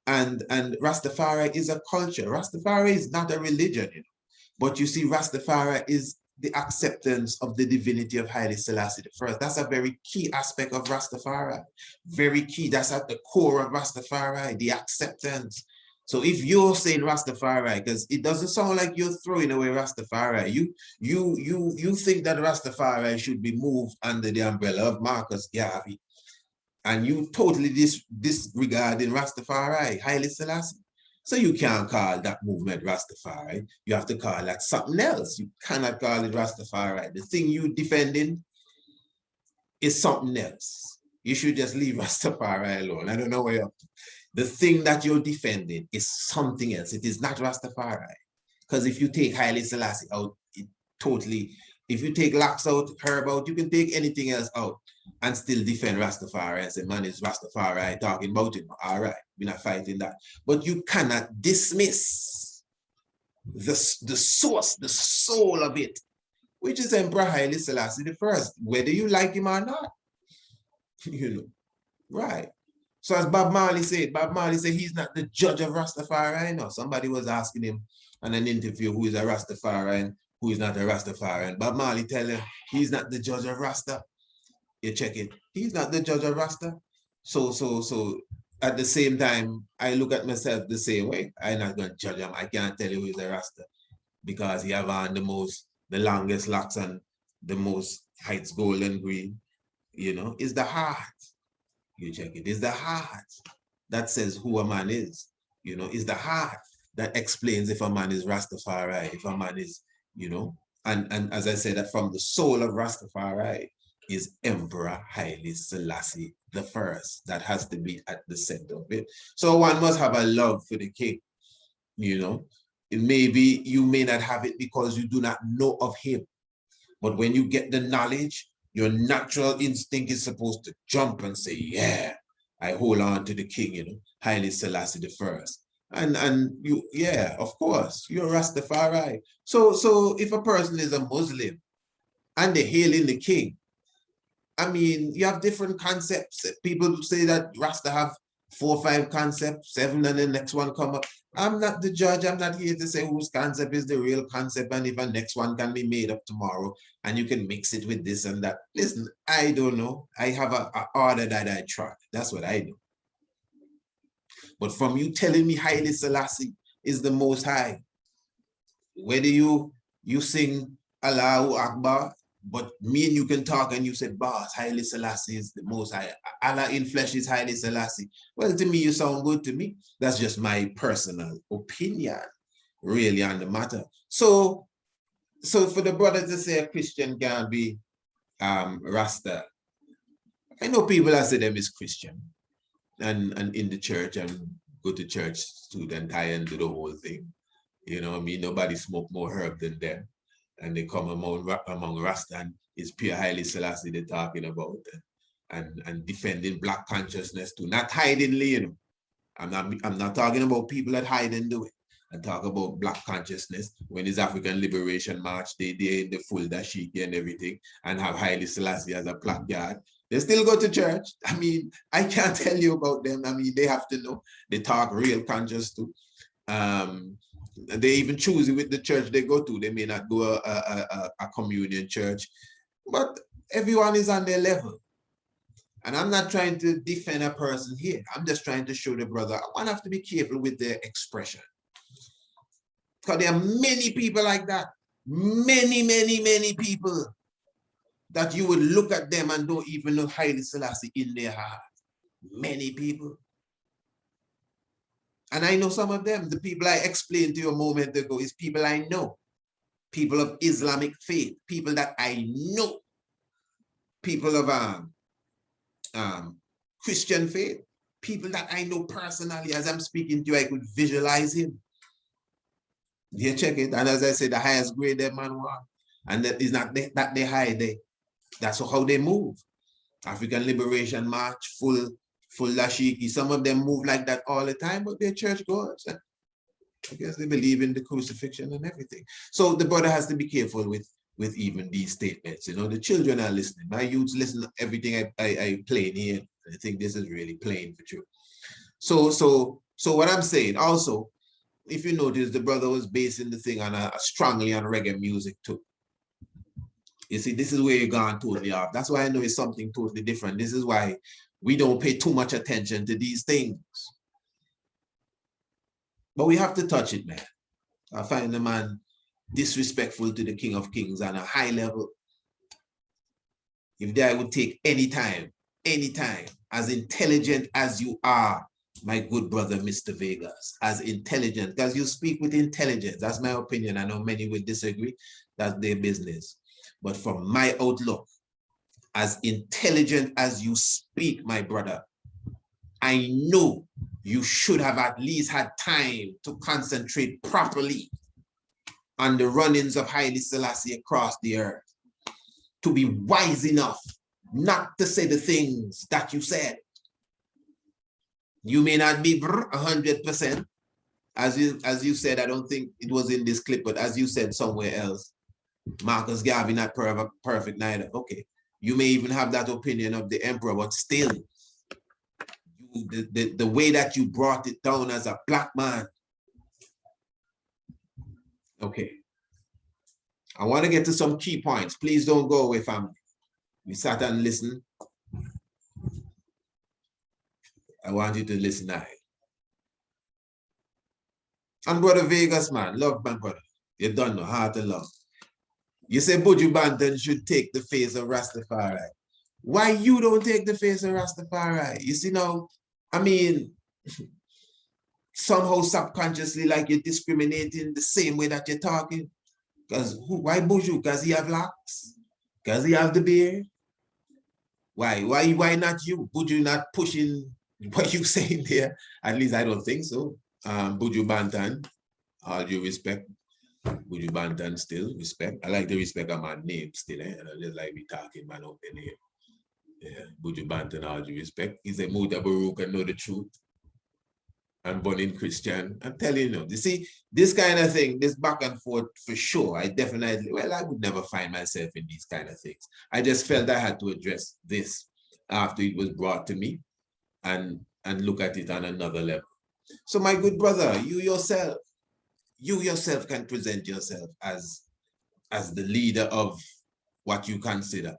And Rastafari is a culture. Rastafari is not a religion, you know. But you see, Rastafari is the acceptance of the divinity of Haile Selassie I. That's a very key aspect of Rastafari. Very key. That's at the core of Rastafari, the acceptance. So if you're saying Rastafari, because it doesn't sound like you're throwing away Rastafari, you think that Rastafari should be moved under the umbrella of Marcus Garvey, and you totally disregarding Rastafari, Haile Selassie. So you can't call that movement Rastafari. You have to call that something else. You cannot call it Rastafari. The thing you defending is something else. You should just leave Rastafari alone. I don't know where you're up to. The thing that you're defending is something else. It is not Rastafari. Because if you take Haile Selassie out, it totally, if you take Locks out, Herb out, you can take anything else out and still defend Rastafari and say, man, it's Rastafari talking about it. All right, we're not fighting that. But you cannot dismiss the source, the soul of it, which is Emperor Haile Selassie I, whether you like him or not. You know, right. So as Bob Marley said he's not the judge of Rastafari. No, somebody was asking him on an interview who is a Rastafari and who is not a Rastafari. And Bob Marley tell him he's not the judge of Rasta. You check it. He's not the judge of Rasta. So at the same time, I look at myself the same way. I'm not going to judge him. I can't tell you who's a Rasta because he have on the longest locks and the most heights gold and green. You know, it's the heart. You check it. It's the heart that says who a man is. You know, it's the heart that explains if a man is Rastafari, if a man is, you know, and as I said, that from the soul of Rastafari is Emperor Haile Selassie I. That has to be at the center of it. So one must have a love for the king, you know. It may be you may not have it because you do not know of him. But when you get the knowledge, your natural instinct is supposed to jump and say, yeah, I hold on to the king, you know, Haile Selassie I. And you, yeah, of course, you're Rastafari. So if a person is a Muslim and they're hailing the king, I mean, you have different concepts. People say that Rasta have 4 or 5 concepts, 7, and the next one come up. I'm not the judge. I'm not here to say whose concept is the real concept and if a next one can be made up tomorrow and you can mix it with this and that. Listen, I don't know. I have an order that I track. That's what I do. But from you telling me Haile Selassie is the Most High, whether you sing Allahu Akbar, but me and you can talk and you said, boss, Haile Selassie is the Most High. Allah in flesh is Haile Selassie. Well, to me, you sound good to me. That's just my personal opinion, really, on the matter. So for the brother to say a Christian can't be Rasta, I know people that say them is Christian and in the church and go to church student tie and do the whole thing. You know what I mean? Nobody smoke more herb than them. And they come among Rasta and it's pure Haile Selassie they're talking about and defending black consciousness too. Not hidingly, you know. I'm not talking about people that hide and do it. I talk about black consciousness when it's African Liberation March, they're in the full dashiki and everything and have Haile Selassie as a placard. They still go to church. I mean, I can't tell you about them. I mean, they have to know. They talk real conscious too. They even choose with the church they go to. They may not go a communion church, but everyone is on their level. And I'm not trying to defend a person here. I'm just trying to show the brother, one have to be careful with their expression. Because there are many people like that. Many, many, many people that you would look at them and don't even know Haile Selassie in their heart. Many people. And I know some of them. The people I explained to you a moment ago is people I know. People of Islamic faith. People that I know. People of Christian faith. People that I know personally. As I'm speaking to you, I could visualize him. You check it. And as I said, the highest grade that man want. And that is not that they high. That's how they move. African Liberation March, full dashiki. Some of them move like that all the time, but they're churchgoers. I guess they believe in the crucifixion and everything. So the brother has to be careful with even these statements. You know, the children are listening. My youths listen to everything I play in here. I think this is really plain for true. So what I'm saying also, if you notice, the brother was basing the thing on strongly on reggae music too. You see, this is where you're gone totally off. That's why I know it's something totally different. This is why we don't pay too much attention to these things. But we have to touch it, man. I find the man disrespectful to the King of Kings on a high level. If I would take any time, as intelligent as you are, my good brother, Mr. Vegas, as intelligent, because you speak with intelligence. That's my opinion. I know many will disagree. That's their business. But from my outlook, as intelligent as you speak, my brother, I know you should have at least had time to concentrate properly on the runnings of Haile Selassie across the earth, to be wise enough not to say the things that you said. You may not be 100%, as you said. I don't think it was in this clip, but as you said somewhere else, Marcus Garvey not perfect neither. Okay, you may even have that opinion of the emperor, but still, the way that you brought it down as a black man. Okay, I want to get to some key points. Please don't go away, family. We sat and listened. I want you to listen now. And brother Vegas, man, love my brother. You don't know, heart and love. You say Buju Banton should take the face of Rastafari. Why you don't take the face of Rastafari? You see now, I mean, somehow subconsciously like you're discriminating the same way that you're talking. Because why Buju? Because he have locks? Because he have the beard? Why not you? Buju not pushing what you saying there? At least I don't think so. Buju Banton, all due respect. Buju Banton still, respect. I like the respect of my name still, eh? And I just like me talking man out the name. Yeah, Buju Banton, all due respect. He's a Muda Baruch and know the truth. And born in Christian. I'm telling you, you see, this kind of thing, this back and forth for sure. I would never find myself in these kind of things. I just felt I had to address this after it was brought to me and look at it on another level. So my good brother, you yourself can present yourself as the leader of what you consider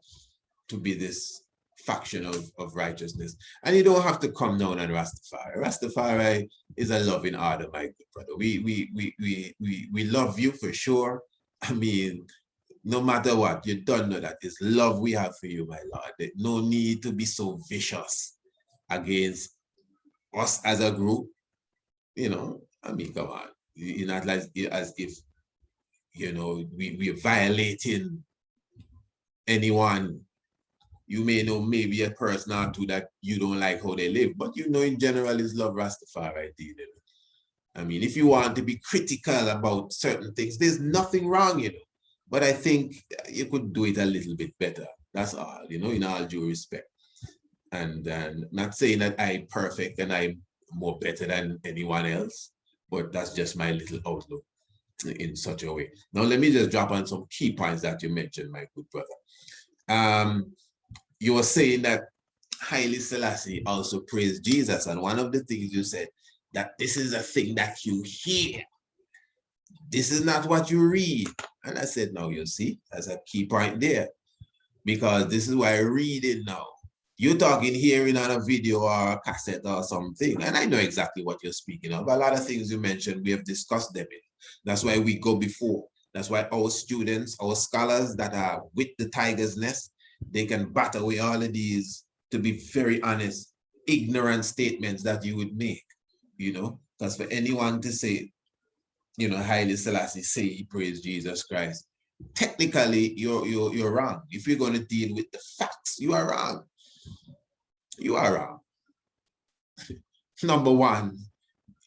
to be this faction of righteousness. And you don't have to come down on Rastafari. Rastafari is a loving order, my good brother. We love you for sure. I mean, no matter what, you don't know that it's love we have for you, my Lord. There's no need to be so vicious against us as a group. You know, I mean, come on. You're not like as if, you know, we're violating anyone. You may know maybe a person or two that you don't like how they live, but you know in general is love Rastafari. I mean, if you want to be critical about certain things, there's nothing wrong, you know. But I think you could do it a little bit better. That's all, you know, in all due respect. And not saying that I'm perfect and I'm more better than anyone else, but that's just my little outlook in such a way. Now, let me just drop on some key points that you mentioned, my good brother. You were saying that Haile Selassie also praised Jesus. And one of the things you said, that this is a thing that you hear. This is not what you read. And I said, now you see, that's a key point there. Because this is why I read it now. You're talking hearing on a video or a cassette or something. And I know exactly what you're speaking of. A lot of things you mentioned, we have discussed them in. That's why we go before. That's why our students, our scholars that are with the tiger's nest, they can bat away all of these, to be very honest, ignorant statements that you would make, you know, because for anyone to say, you know, Haile Selassie say he praised Jesus Christ, technically you're wrong. If you're going to deal with the facts, you are wrong. You are wrong. Number one,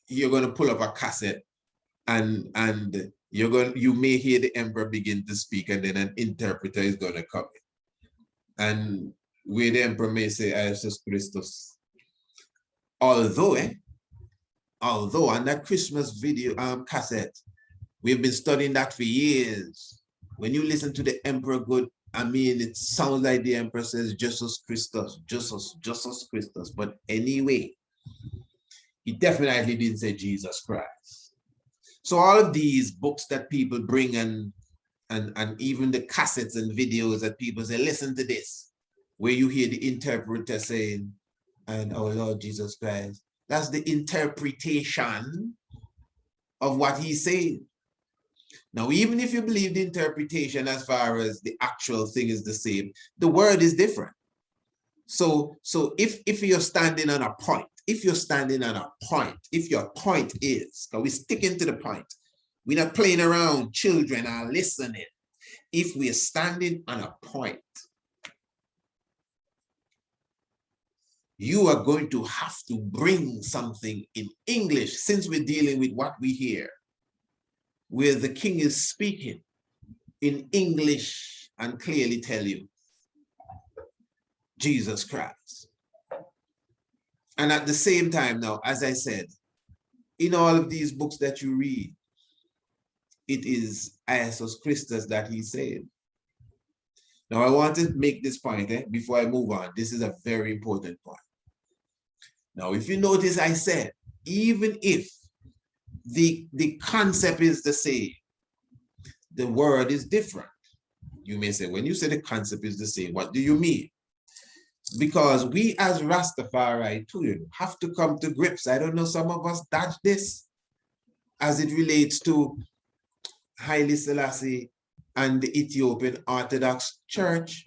you're going to pull up a cassette and you may hear the emperor begin to speak, and then an interpreter is going to come in. And where the emperor may say, Jesus Christus. Although on that Christmas video cassette, we've been studying that for years. When you listen to the emperor good, I mean, it sounds like the emperor says Jesus Christus, Jesus Christus. But anyway, he definitely didn't say Jesus Christ. So all of these books that people bring and even the cassettes and videos that people say, listen to this, where you hear the interpreter saying, and our Lord Jesus Christ, that's the interpretation of what he's saying. Now, even if you believe the interpretation as far as the actual thing is the same, the word is different. So if you're standing on a point, if your point is, because we're sticking to the point, we're not playing around, children are listening. If we're standing on a point, you are going to have to bring something in English, since we're dealing with what we hear, where the king is speaking in English and clearly tell you, Jesus Christ. And at the same time now, as I said, in all of these books that you read, it is Jesus Christus that he said. Now I want to make this point before I move on. This is a very important point. Now, if you notice, I said, even if the concept is the same, the word is different. You may say, when you say the concept is the same, what do you mean? Because we as Rastafari too have to come to grips. I don't know, some of us dodge this as it relates to Haile Selassie and the Ethiopian Orthodox Church.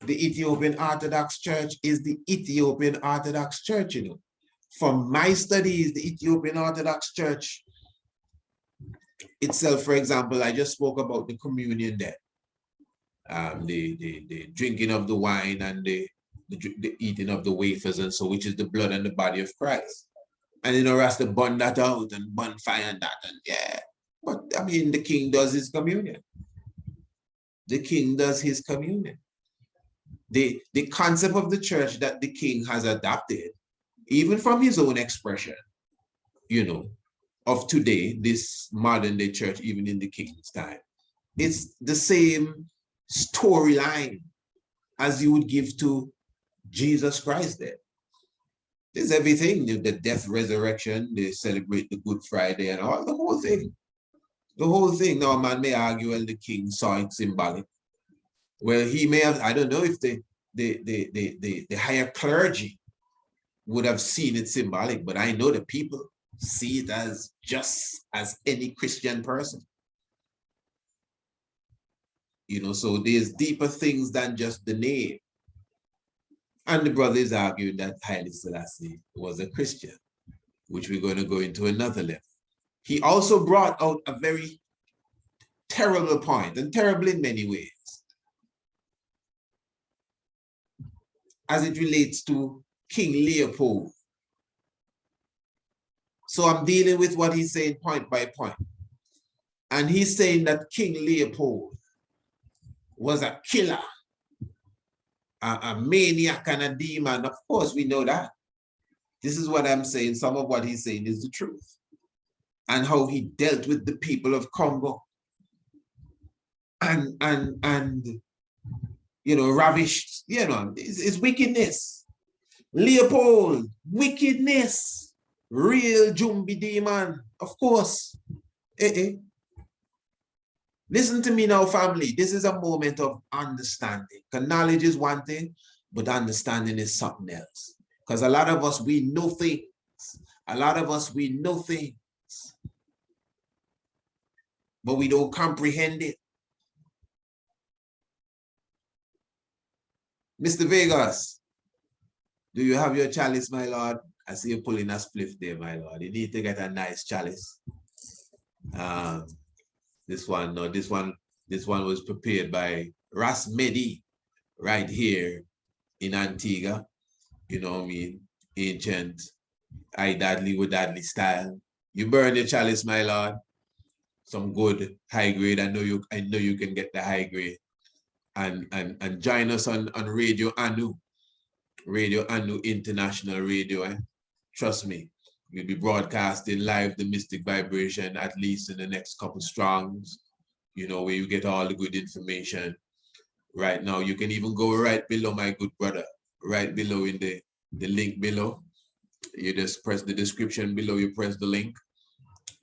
The Ethiopian Orthodox Church is the Ethiopian Orthodox Church, you know. From my studies, the Ethiopian Orthodox Church itself, for example, I just spoke about the communion there. The drinking of the wine and the eating of the wafers and so, which is the blood and the body of Christ. And you know, Rasta burn that out and burn fire and that, and yeah. But I mean, the king does his communion. The king does his communion. The concept of the church that the king has adopted, even from his own expression, you know, of today, this modern day church, even in the king's time, it's the same storyline as you would give to Jesus Christ there. There's everything, the death, resurrection, they celebrate the Good Friday and all, the whole thing. The whole thing. Now, a man may argue, well, the king saw it symbolic. Well, he may have, I don't know if the higher clergy would have seen it symbolic, but I know the people see it as just as any Christian person. You know, so there's deeper things than just the name. And the brother is arguing that Haile Selassie was a Christian, which we're going to go into another level. He also brought out a very terrible point, and terrible in many ways, as it relates to King Leopold. So I'm dealing with what he's saying point by point. And he's saying that King Leopold was a killer, a maniac and a demon. Of course, we know that. This is what I'm saying. Some of what he's saying is the truth. And how he dealt with the people of Congo. And you know, ravished, you know, it's wickedness. Leopold, wickedness. Real Jumbi demon, of course. Listen to me now, family. This is a moment of understanding. Because knowledge is one thing, but understanding is something else. Because a lot of us, we know things. A lot of us, we know things, but we don't comprehend it. Mr. Vegas, do you have your chalice, my lord? I see you pulling a spliff there, my lord. You need to get a nice chalice. This one was prepared by Ras Medi right here in Antigua. You know what I mean? Ancient, I Dadley with Dadley style. You burn your chalice, my lord. Some good high grade. I know you can get the high grade. And join us on Radio Anu. Radio Anu International Radio. Trust me, we'll be broadcasting live the mystic vibration at least in the next couple strongs, you know, where you get all the good information. Right now, you can even go right below, my good brother, right below in the link below. You just press the description below, you press the link,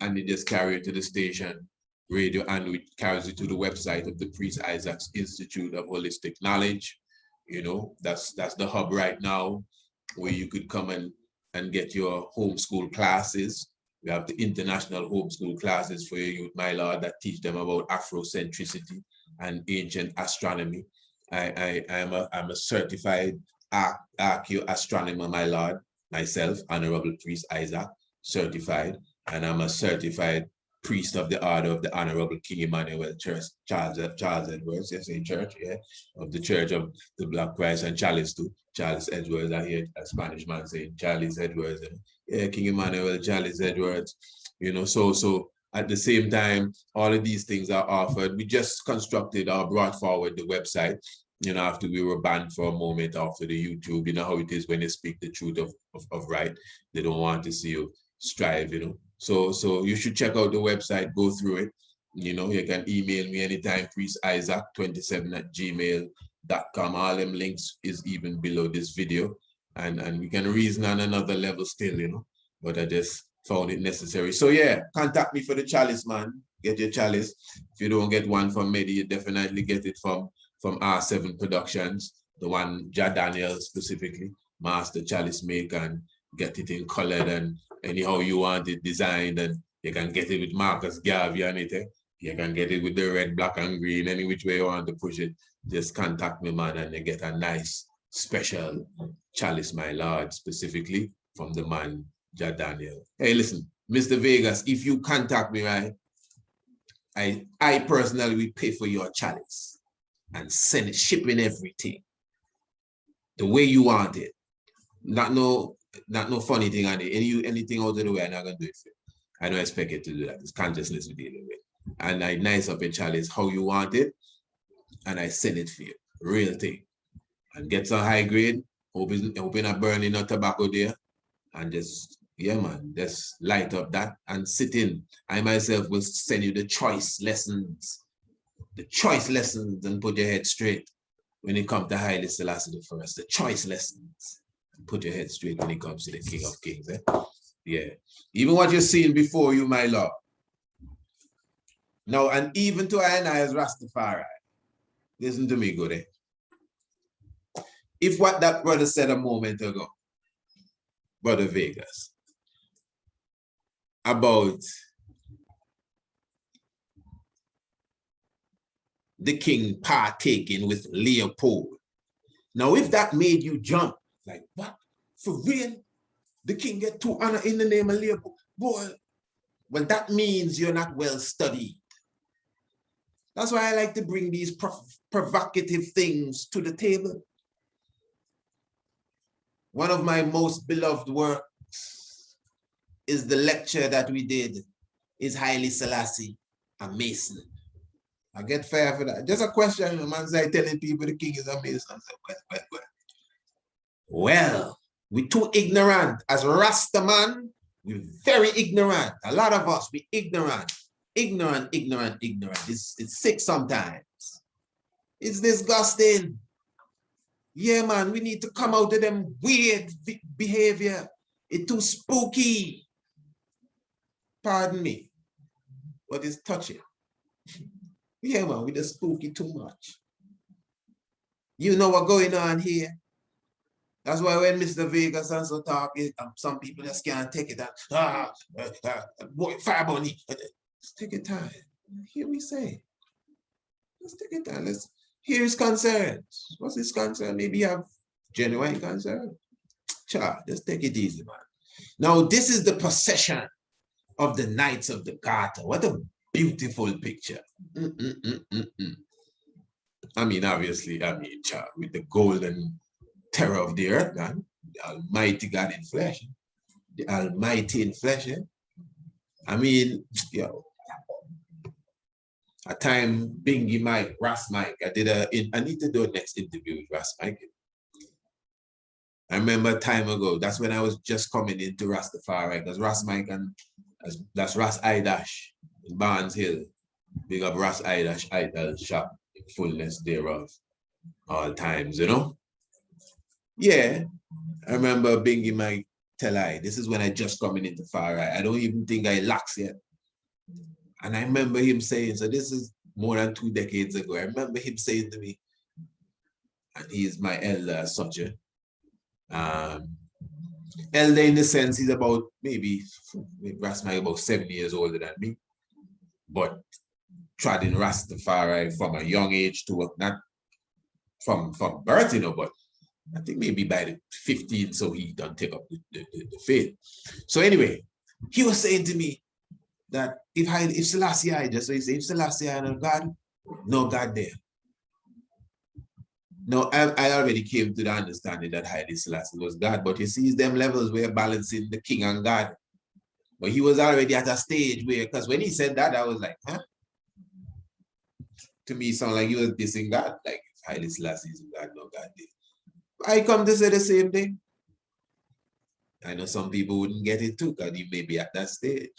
and it just carry you to the station. Radio Anu, it carries you to the website of the Priest Isaac's Institute of Holistic Knowledge. You know, that's the hub right now where you could come and get your homeschool classes. We have the international homeschool classes for your youth, my lord, that teach them about Afrocentricity and ancient astronomy. I'm a certified ARCHAEOASTRONOMER, my lord, myself, Honorable Priest Isaac, certified, and I'm a certified priest of the order of the Honorable King Emmanuel Church, Charles Edwards, yes, in church, yeah, of the Church of the Black Christ and Charles too. Charles Edwards, I hear a Spanish man saying Charles Edwards, yeah, King Emmanuel, Charles Edwards, you know, so at the same time, all of these things are offered. We just constructed or brought forward the website, you know, after we were banned for a moment after the YouTube. You know how it is when they speak the truth of right. They don't want to see you strive, you know. So you should check out the website, go through it. You know, you can email me anytime, priestisaac27@gmail.com. All them links is even below this video. And we can reason on another level still, you know, but I just found it necessary. So yeah, contact me for the chalice, man. Get your chalice. If you don't get one from Medi, you definitely get it from R7 Productions, the one Daniel specifically, master chalice maker, and get it in colored and anyhow you want it designed, and you can get it with Marcus Garvey on it. You can get it with the red, black, and green, any which way you want to push it. Just contact me, man, and you get a nice special chalice, my lord, specifically from the man, Daniel. Hey, listen, Mr. Vegas, if you contact me, right, I personally will pay for your chalice and send it, shipping everything the way you want it. Not no funny thing on it. Anything out of the way, I'm not gonna do it for you. I don't expect you to do that. It's consciousness we're dealing with. And I nice up a chalice how you want it, and I send it for you. Real thing. And get some high grade, open a burning of tobacco there, and just, yeah, man, just light up that and sit in. I myself will send you the choice lessons, and put your head straight when it comes to Haile Selassie the First. The choice lessons. Put your head straight when it comes to the King of Kings. Yeah. Even what you're seeing before you, my lord. Now, and even to I and I as Rastafari, listen to me, good. If what that brother said a moment ago, Brother Vegas, about the king partaking with Leopold. Now, if that made you jump, like, what? For real? The king get to honor in the name of Leopold? Boy, well, that means you're not well studied. That's why I like to bring these provocative things to the table. One of my most beloved works is the lecture that we did, is Haile Selassie a Mason? I get fire for that. Just a question, the man's like telling people the king is a Mason. Well, we're too ignorant. As Rasta man, we're very ignorant. A lot of us, we ignorant. Ignorant. It's sick sometimes. It's disgusting. Yeah, man, we need to come out of them weird behavior. It's too spooky. Pardon me, but it's touching. Yeah, man, we just spooky too much. You know what's going on here? That's why when Mr. Vegas and so talk, some people just can't take it. Boy, fire bunny. Let's take it time. Hear me say. Let's take it time. Let's hear his concerns. What's his concern? Maybe you have genuine concern. Child, just take it easy, man. Now, this is the procession of the Knights of the Garter. What a beautiful picture. I mean, obviously, child, with the golden terror of the earth, man. The Almighty God in flesh. The Almighty in flesh. I mean, a time Bingy Mike, Ras Mike, I need to do a next interview with Ras Mike. I remember a time ago, that's when I was just coming into Rastafari, because Ras Mike and that's Ras Idash in Barnes Hill. Big up Ras Idash, idol shop, fullness thereof, all times, you know? Yeah, I remember Bingy Mike tell I, this is when I just coming into Far Right. I don't even think I lax yet. And I remember him saying, so this is more than 2 decades ago. I remember him saying to me, and he is my elder as such. Elder in the sense he's about maybe Rastafari about 7 years older than me, but tried in Rastafari from a young age to not from birth, you know, but I think maybe by the 15, so he done take up the faith. So anyway, he was saying to me that if Selassie just so he said, if Selassie no God, no God there. No, I already came to the understanding that Haile Selassie was God, but you see, them levels were balancing the king and God. But he was already at a stage where, because when he said that, I was like, huh? To me, it sounded like he was dissing God, like Haile Selassie is God, no God there. I come to say the same thing. I know some people wouldn't get it too, because you may be at that stage.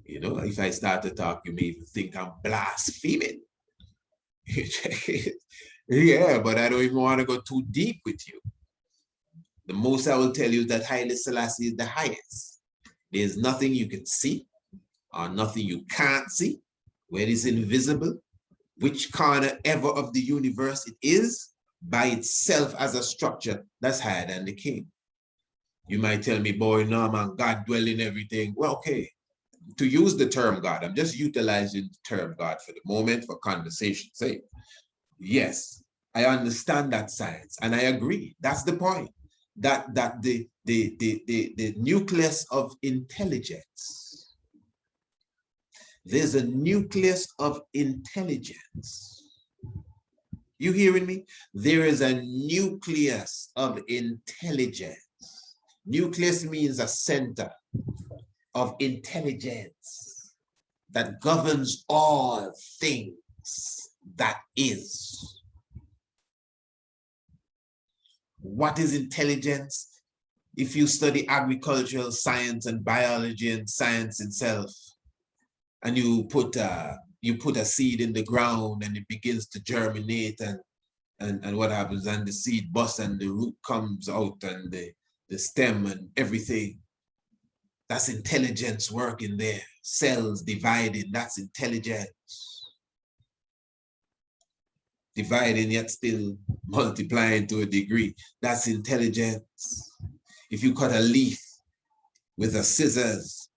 You know, if I start to talk, you may even think I'm blaspheming. Yeah, but I don't even want to go too deep with you. The most I will tell you is that Haile Selassie is the highest. There's nothing you can see or nothing you can't see, where it is invisible, which corner ever of the universe it is, by itself as a structure that's higher than the king. You might tell me, boy, no, man, God dwell in everything. Well, okay. To use the term God, I'm just utilizing the term God for the moment for conversation's sake. Yes, I understand that science, and I agree. That's the point. That the nucleus of intelligence. There's a nucleus of intelligence. You hearing me? There is a nucleus of intelligence. Nucleus means a center of intelligence that governs all things that is. What is intelligence? If you study agricultural science and biology and science itself, and you put a seed in the ground and it begins to germinate, and what happens, and the seed busts and the root comes out and the stem and everything. That's intelligence working there. Cells dividing, that's intelligence. Dividing yet still multiplying to a degree, that's intelligence. If you cut a leaf with a scissors,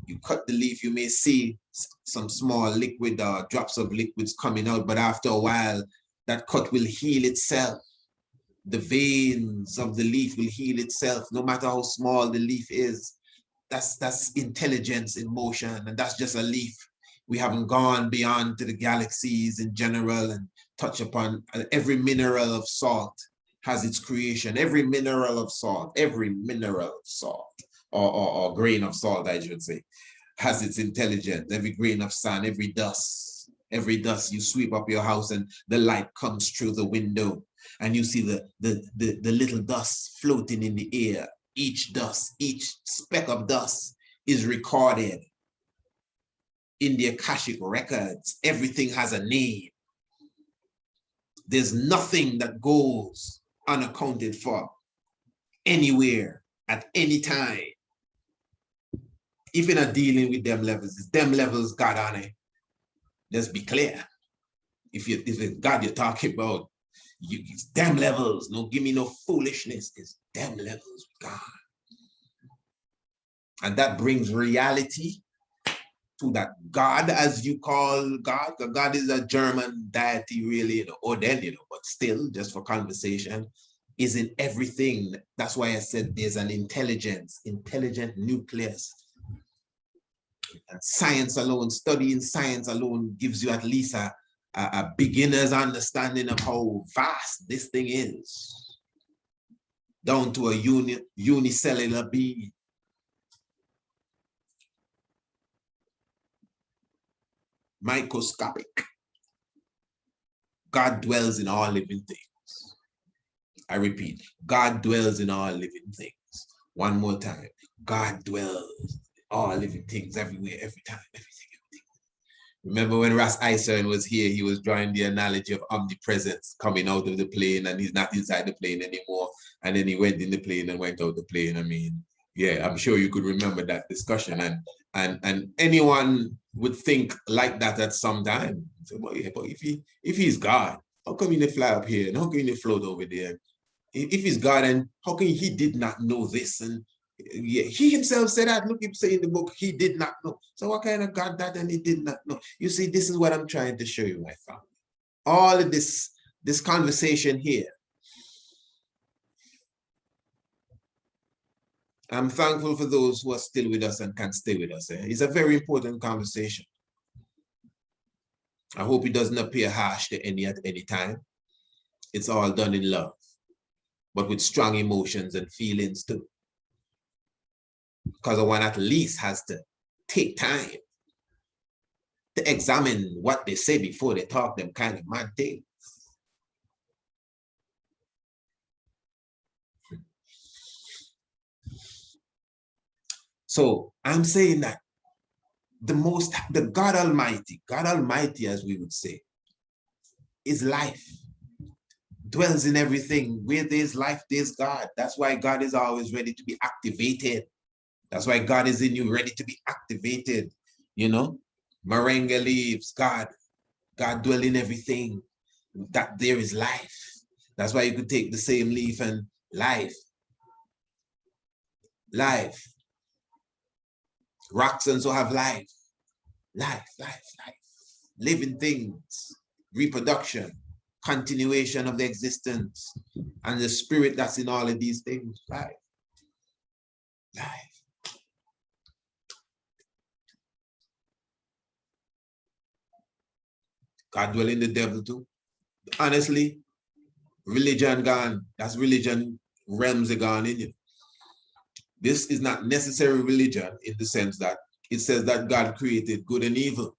you cut the leaf, you may see some small liquid or drops of liquids coming out, but after a while, that cut will heal itself. The veins of the leaf will heal itself, no matter how small the leaf is. That's intelligence in motion, and that's just a leaf. We haven't gone beyond to the galaxies in general and touch upon every mineral of salt has its creation. Every mineral of salt, or grain of salt, I should say, has its intelligence. Every grain of sand, every dust you sweep up your house and the light comes through the window and you see the little dust floating in the air. Each speck of dust is recorded in the Akashic records. Everything has a name. There's nothing that goes unaccounted for anywhere at any time. If you're not dealing with them levels, it's them levels God on it. Let's be clear. If it's God you're talking about, It's them levels. No, give me no foolishness. It's them levels with God. And that brings reality to that God, as you call God. God is a German deity, really, or then, but still, just for conversation, is in everything. That's why I said there's an intelligent nucleus. And science alone, studying science alone gives you at least a beginner's understanding of how vast this thing is, down to a unicellular being. Microscopic. God dwells in all living things. I repeat, God dwells in all living things. One more time. God dwells in all living things, everywhere, every time, everything. Remember when Rastafarian was here, he was drawing the analogy of omnipresence coming out of the plane, and he's not inside the plane anymore. And then he went in the plane and went out the plane. I mean, yeah, I'm sure you could remember that discussion. And anyone would think like that at some time. So, well, yeah, but if he's God, how come he didn't fly up here? And how come he didn't float over there? If he's God, and how come he did not know this? And yeah, he himself said that. Look, he say in the book, he did not know. So what kind of God that, and he did not know? You see, this is what I'm trying to show you, my family. All of this conversation here, I'm thankful for those who are still with us and can stay with us. It's a very important conversation. I hope it doesn't appear harsh to any at any time. It's all done in love, but with strong emotions and feelings too. Because one at least has to take time to examine what they say before they talk them kind of mad things. So I'm saying that the God Almighty, as we would say, is life, dwells in everything. Where there's life, there's God. That's why God is always ready to be activated. That's why God is in you, ready to be activated. Moringa leaves, God dwell in everything. That there is life. That's why you could take the same leaf and life. Rocks also have life. Life. Living things, reproduction, continuation of the existence, and the spirit that's in all of these things. Life. God dwell in the devil too. Honestly, religion gone. That's religion realms are gone in you. This is not necessary religion in the sense that it says that God created good and evil.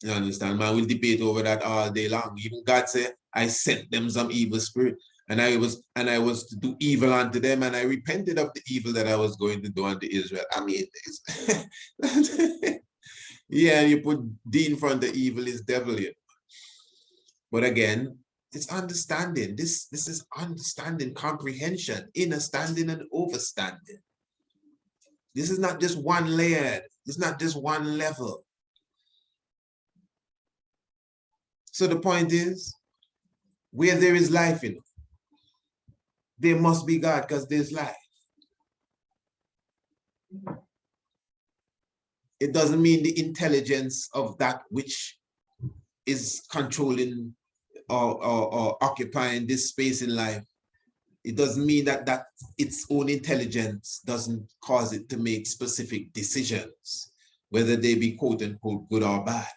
You understand? Man, we'll debate over that all day long. Even God said, I sent them some evil spirit, and I was to do evil unto them, and I repented of the evil that I was going to do unto Israel. I mean, yeah, you put D in front of evil is devil. But again, it's understanding. This is understanding, comprehension, understanding and overstanding. This is not just one layer. It's not just one level. So the point is, where there is life in it, there must be God, because there's life. It doesn't mean the intelligence of that which is controlling or occupying this space in life. It doesn't mean that its own intelligence doesn't cause it to make specific decisions, whether they be quote unquote good or bad.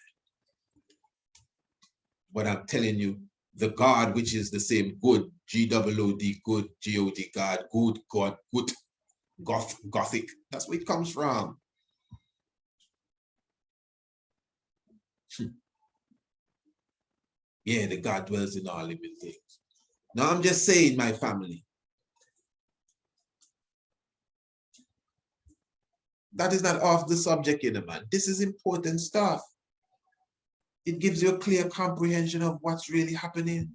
But I'm telling you, the God, which is the same good, G-O-O-D, good, G-O-D, God, good, God, good, Gothic, that's where it comes from. Yeah, the God dwells in all living things. Now I'm just saying, my family, that is not off the subject, man. This is important stuff. It gives you a clear comprehension of what's really happening.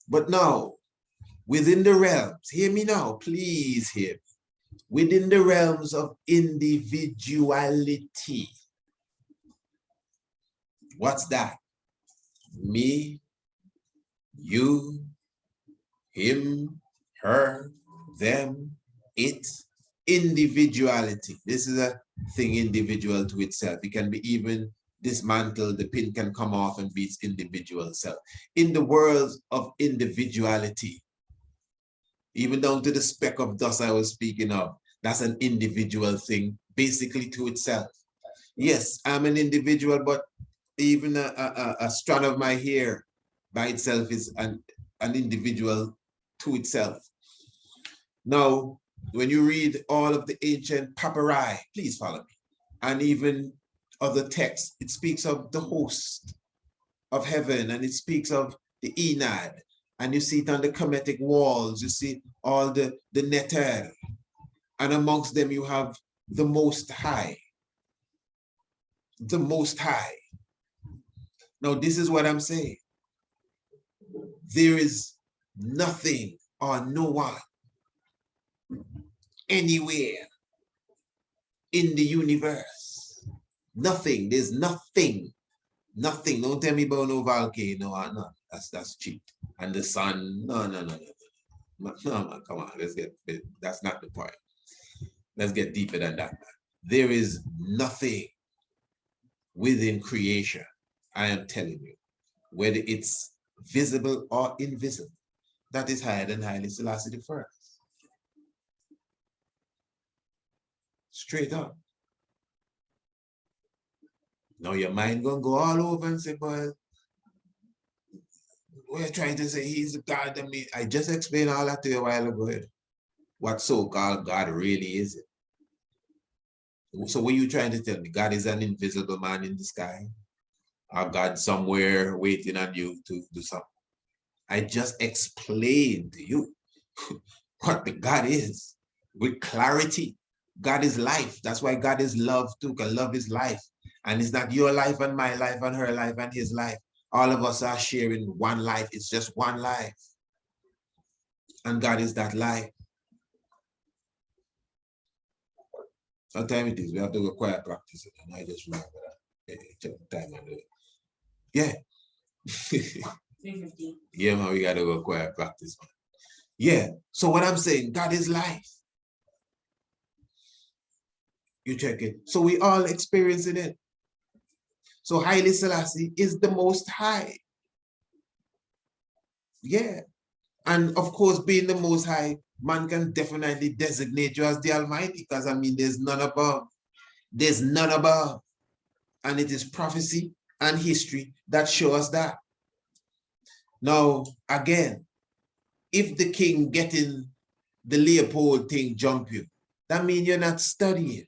But now, within the realms, hear me now, please hear me. Within the realms of individuality, What's that? Me, you, him, her, them, it, individuality. This is a thing individual to itself. It can be even dismantled, the pin can come off and be its individual self. In the world of individuality, even down to the speck of dust I was speaking of, that's an individual thing, basically to itself. Yes, I'm an individual, but even a strand of my hair by itself is an individual to itself. Now, when you read all of the ancient papyri, please follow me, and even other texts, it speaks of the host of heaven, and it speaks of the Enad, and you see it on the Kemetic walls, you see all the Neter, and amongst them you have the Most High. The Most High. Now, this is what I'm saying. There is nothing or no one anywhere in the universe. Nothing. There's nothing. Nothing. Don't tell me about no volcano. No, that's cheap. And the sun. No, man, come on. That's not the point. Let's get deeper than that. There is nothing within creation, I am telling you, whether it's visible or invisible, that is higher than Haile Selassie the first. Straight up. Now your mind gonna go all over and say, boy, we're trying to say he's the God that me. I just explained all that to you a while ago. What so-called God really is. So what are you trying to tell me? God is an invisible man in the sky? Or God somewhere waiting on you to do something? I just explained to you what the God is with clarity. God is life. That's why God is love too, because love is life. And it's not your life and my life and her life and his life. All of us are sharing one life. It's just one life. And God is that life. Sometimes it is. We have to go quiet practice it. And I just remember that. Check the time and do it. Yeah. 3:15. Yeah, man, we got to go quiet practice. Man. Yeah. So what I'm saying, God is life. You check it. So we all experiencing it. So Haile Selassie is the Most High. Yeah. And of course, being the Most High, man can definitely designate you as the Almighty, because I mean, there's none above. There's none above. And it is prophecy and history that show us that. Now, again, if the king getting the Leopold thing jump you, that means you're not studying.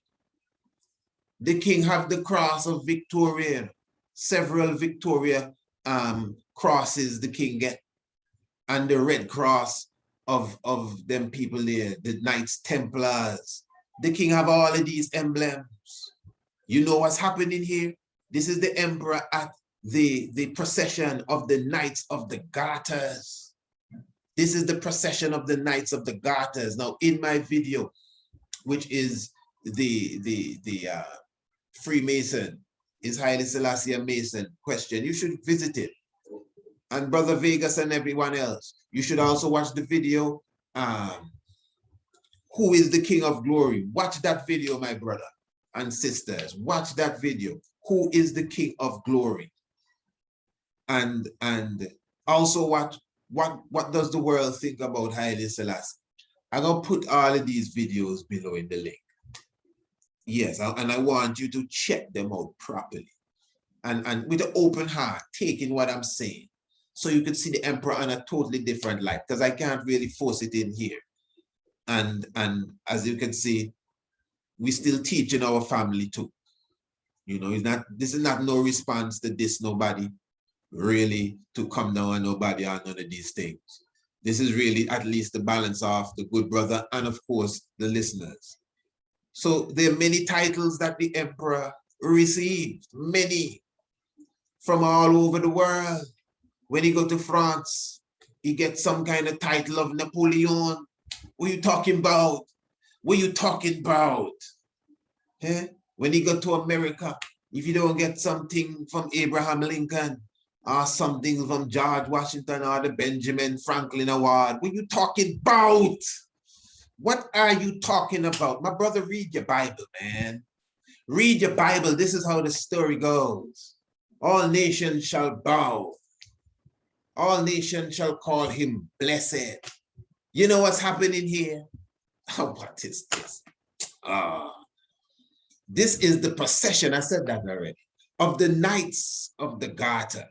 The king have the cross of Victoria, several Victoria crosses the king get, and the red cross of them people there, the Knights Templars. The king have all of these emblems. You know what's happening here? This is the emperor at the procession of the Knights of the Garters. This is the procession of the Knights of the Garters. Now, in my video, which is the Freemason, is Haile Selassie a Mason question, you should visit it. And Brother Vegas and everyone else, you should also watch the video, Who is the King of Glory? Watch that video, my brother and sisters. Watch that video. Who is the King of Glory? And also what does the world think about Haile Selassie? I'm gonna put all of these videos below in the link. Yes, and I want you to check them out properly. And with an open heart, taking what I'm saying, so you can see the emperor on a totally different light, because I can't really force it in here. And as you can see, we still teach in our family too. You know, this is not no response to this, nobody really to come down on nobody on none of these things. This is really at least the balance of the good brother and of course the listeners. So there are many titles that the emperor received, many, from all over the world. When he go to France, he gets some kind of title of Napoleon. What are you talking about? What are you talking about? Eh? When he go to America, if you don't get something from Abraham Lincoln or something from George Washington or the Benjamin Franklin Award, what are you talking about? What are you talking about? My brother, read your Bible, man. Read your Bible. This is how the story goes. All nations shall bow. All nations shall call him blessed. You know what's happening here? Oh, what is this? This is the procession, I said that already, of the Knights of the Garter.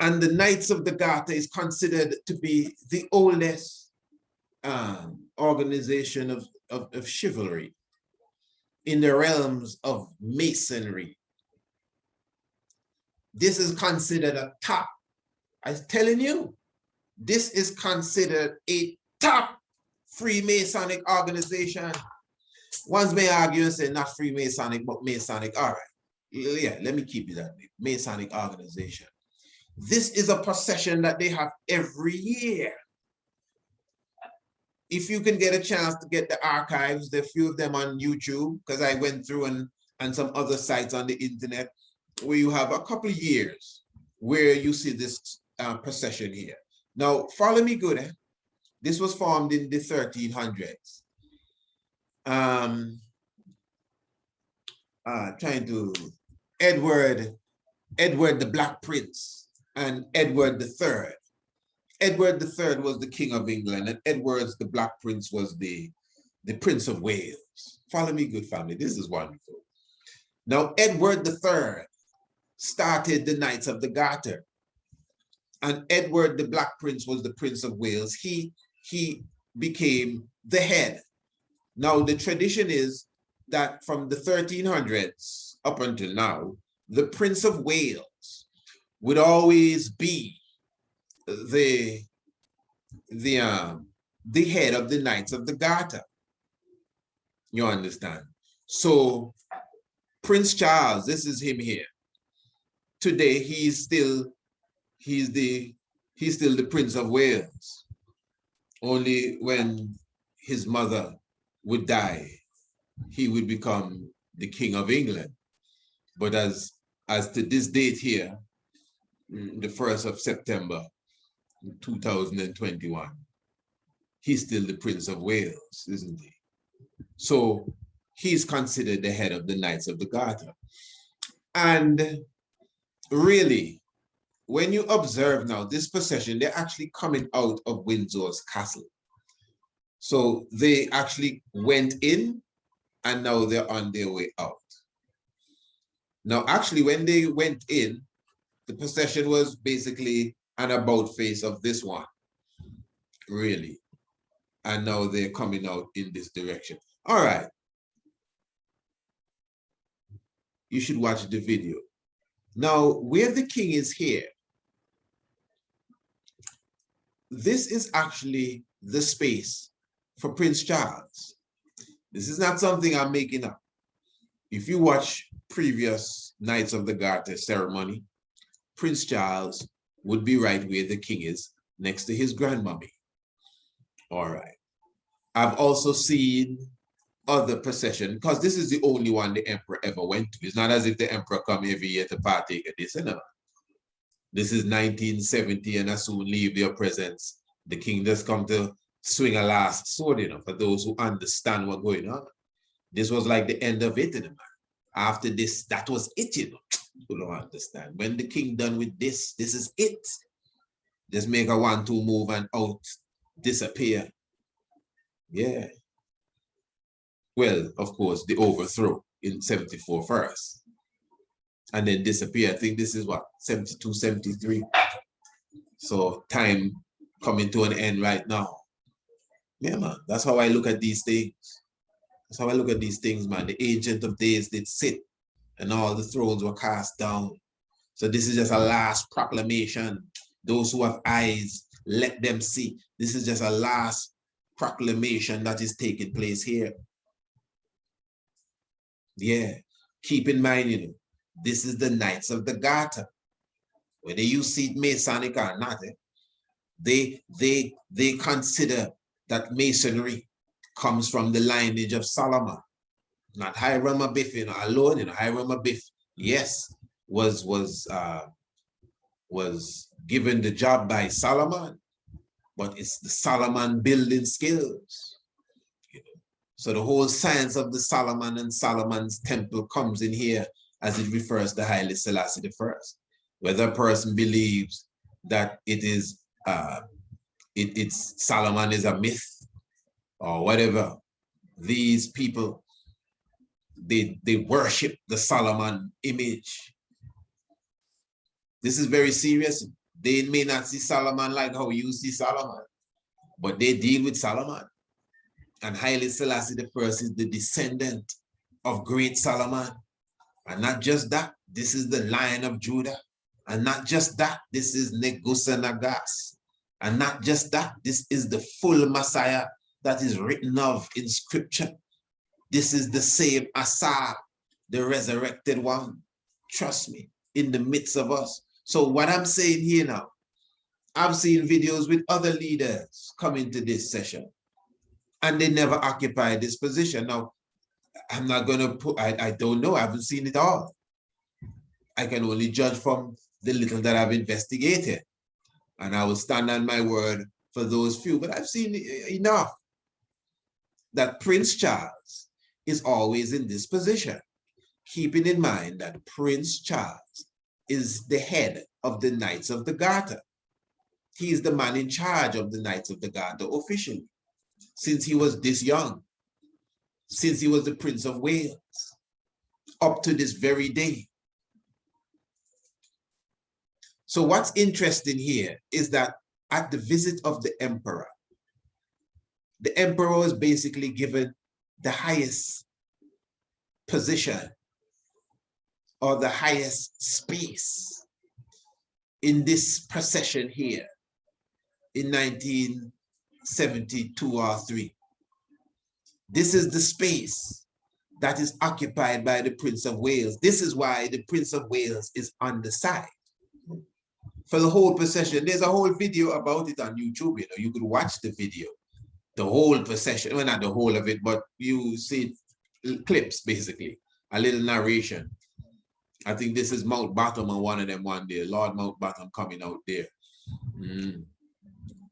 And the Knights of the Garter is considered to be the oldest organization of chivalry in the realms of masonry. This is considered a top. I'm telling you, this is considered a top Freemasonic organization. Ones may argue and say not Freemasonic, but Masonic. All right. Yeah, let me keep it that way. Masonic organization. This is a procession that they have every year. If you can get a chance to get the archives, there are a few of them on YouTube, because I went through and some other sites on the internet where you have a couple of years where you see this procession here. Now, follow me good. Eh? This was formed in the 1300s. Edward the Black Prince and Edward III. Edward III was the King of England, and Edward the Black Prince was the Prince of Wales. Follow me, good family. This is wonderful. Now, Edward III started the Knights of the Garter, and Edward the Black Prince was the Prince of Wales. He became the head. Now, the tradition is that from the 1300s up until now, the Prince of Wales would always be the head of the Knights of the Garter. You understand? So Prince Charles, this is him here. Today he's still the Prince of Wales. Only when his mother would die, he would become the King of England. But as to this date here, the 1st of September 2021, he's still the Prince of Wales, isn't he? So he's considered the head of the Knights of the Garter. And really, when you observe now this procession, they're actually coming out of Windsor's castle. So they actually went in and now they're on their way out. Now, actually, when they went in, the procession was basically an about face of this one, really. And now they're coming out in this direction. All right. You should watch the video. Now, where the king is here, this is actually the space for Prince Charles. This is not something I'm making up. If you watch previous Knights of the Garter ceremony, Prince Charles would be right where the king is, next to his grandmommy. All right. I've also seen other procession, because this is the only one the emperor ever went to. It's not as if the emperor come every year to partake of this. No. This is 1970, and I soon leave your presence. The king just come to swing a last sword, for those who understand what's going on. This was like the end of it, After this, that was it, You don't understand. When the king done with this, this is it. Just make a 1-2 move and out, disappear. Yeah. Well, of course, the overthrow in 74 first. And then disappear. I think this is what, 72, 73. So time coming to an end right now. Yeah, man. That's how I look at these things. That's how I look at these things, man. The Ancient of Days did sit, and all the thrones were cast down. So this is just a last proclamation. Those who have eyes, let them see. This is just a last proclamation that is taking place here. Yeah, keep in mind, this is the Knights of the Garter. Whether you see it Masonic or not, they consider that Masonry comes from the lineage of Solomon. not Hiram Abiff, alone, Hiram Abiff, yes, was given the job by Solomon, but it's the Solomon building skills. So the whole science of the Solomon and Solomon's temple comes in here as it refers to Haile Selassie the First. Whether a person believes that it is Solomon is a myth or whatever, these people, they worship the Solomon image. This is very serious. They may not see Solomon like how you see Solomon, but they deal with Solomon. And Haile Selassie the First is the descendant of great Solomon. And not just that, this is the Lion of Judah. And not just that, this is Negusa Nagas. And not just that, this is the full Messiah that is written of in scripture. This is the same Asa, the resurrected one. Trust me, in the midst of us. So what I'm saying here now, I've seen videos with other leaders come into this session, and they never occupy this position. Now, I'm not going to put, I don't know, I haven't seen it all. I can only judge from the little that I've investigated. And I will stand on my word for those few, but I've seen enough that Prince Charles is always in this position, keeping in mind that Prince Charles is the head of the Knights of the Garter. He is the man in charge of the Knights of the Garter officially, since he was this young, since he was the Prince of Wales, up to this very day. So what's interesting here is that at the visit of the emperor was basically given the highest position or the highest space in this procession here in 1972 or 3. This is the space that is occupied by the Prince of Wales. This is why the Prince of Wales is on the side. For the whole procession, there's a whole video about it on YouTube. You could watch the video, the whole procession. Well, not the whole of it, but you see clips, basically, a little narration. I think this is Mountbatten on one of them one day. Lord Mountbatten coming out there.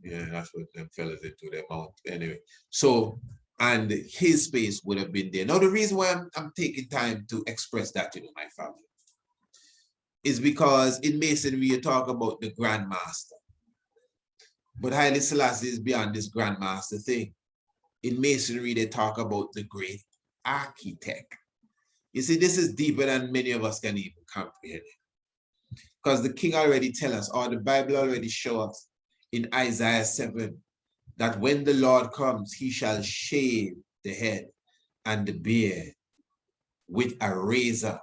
Yeah, that's what them fellas into their mount. Anyway, so, and his space would have been there. Now, the reason why I'm taking time to express that to my family is because in Masonry, you talk about the Grand Master. But Haile Selassie is beyond this Grand Master thing. In Masonry, they talk about the great architect. You see, this is deeper than many of us can even comprehend. Because the king already tells us, or the Bible already shows us in Isaiah 7, that when the Lord comes, he shall shave the head and the beard with a razor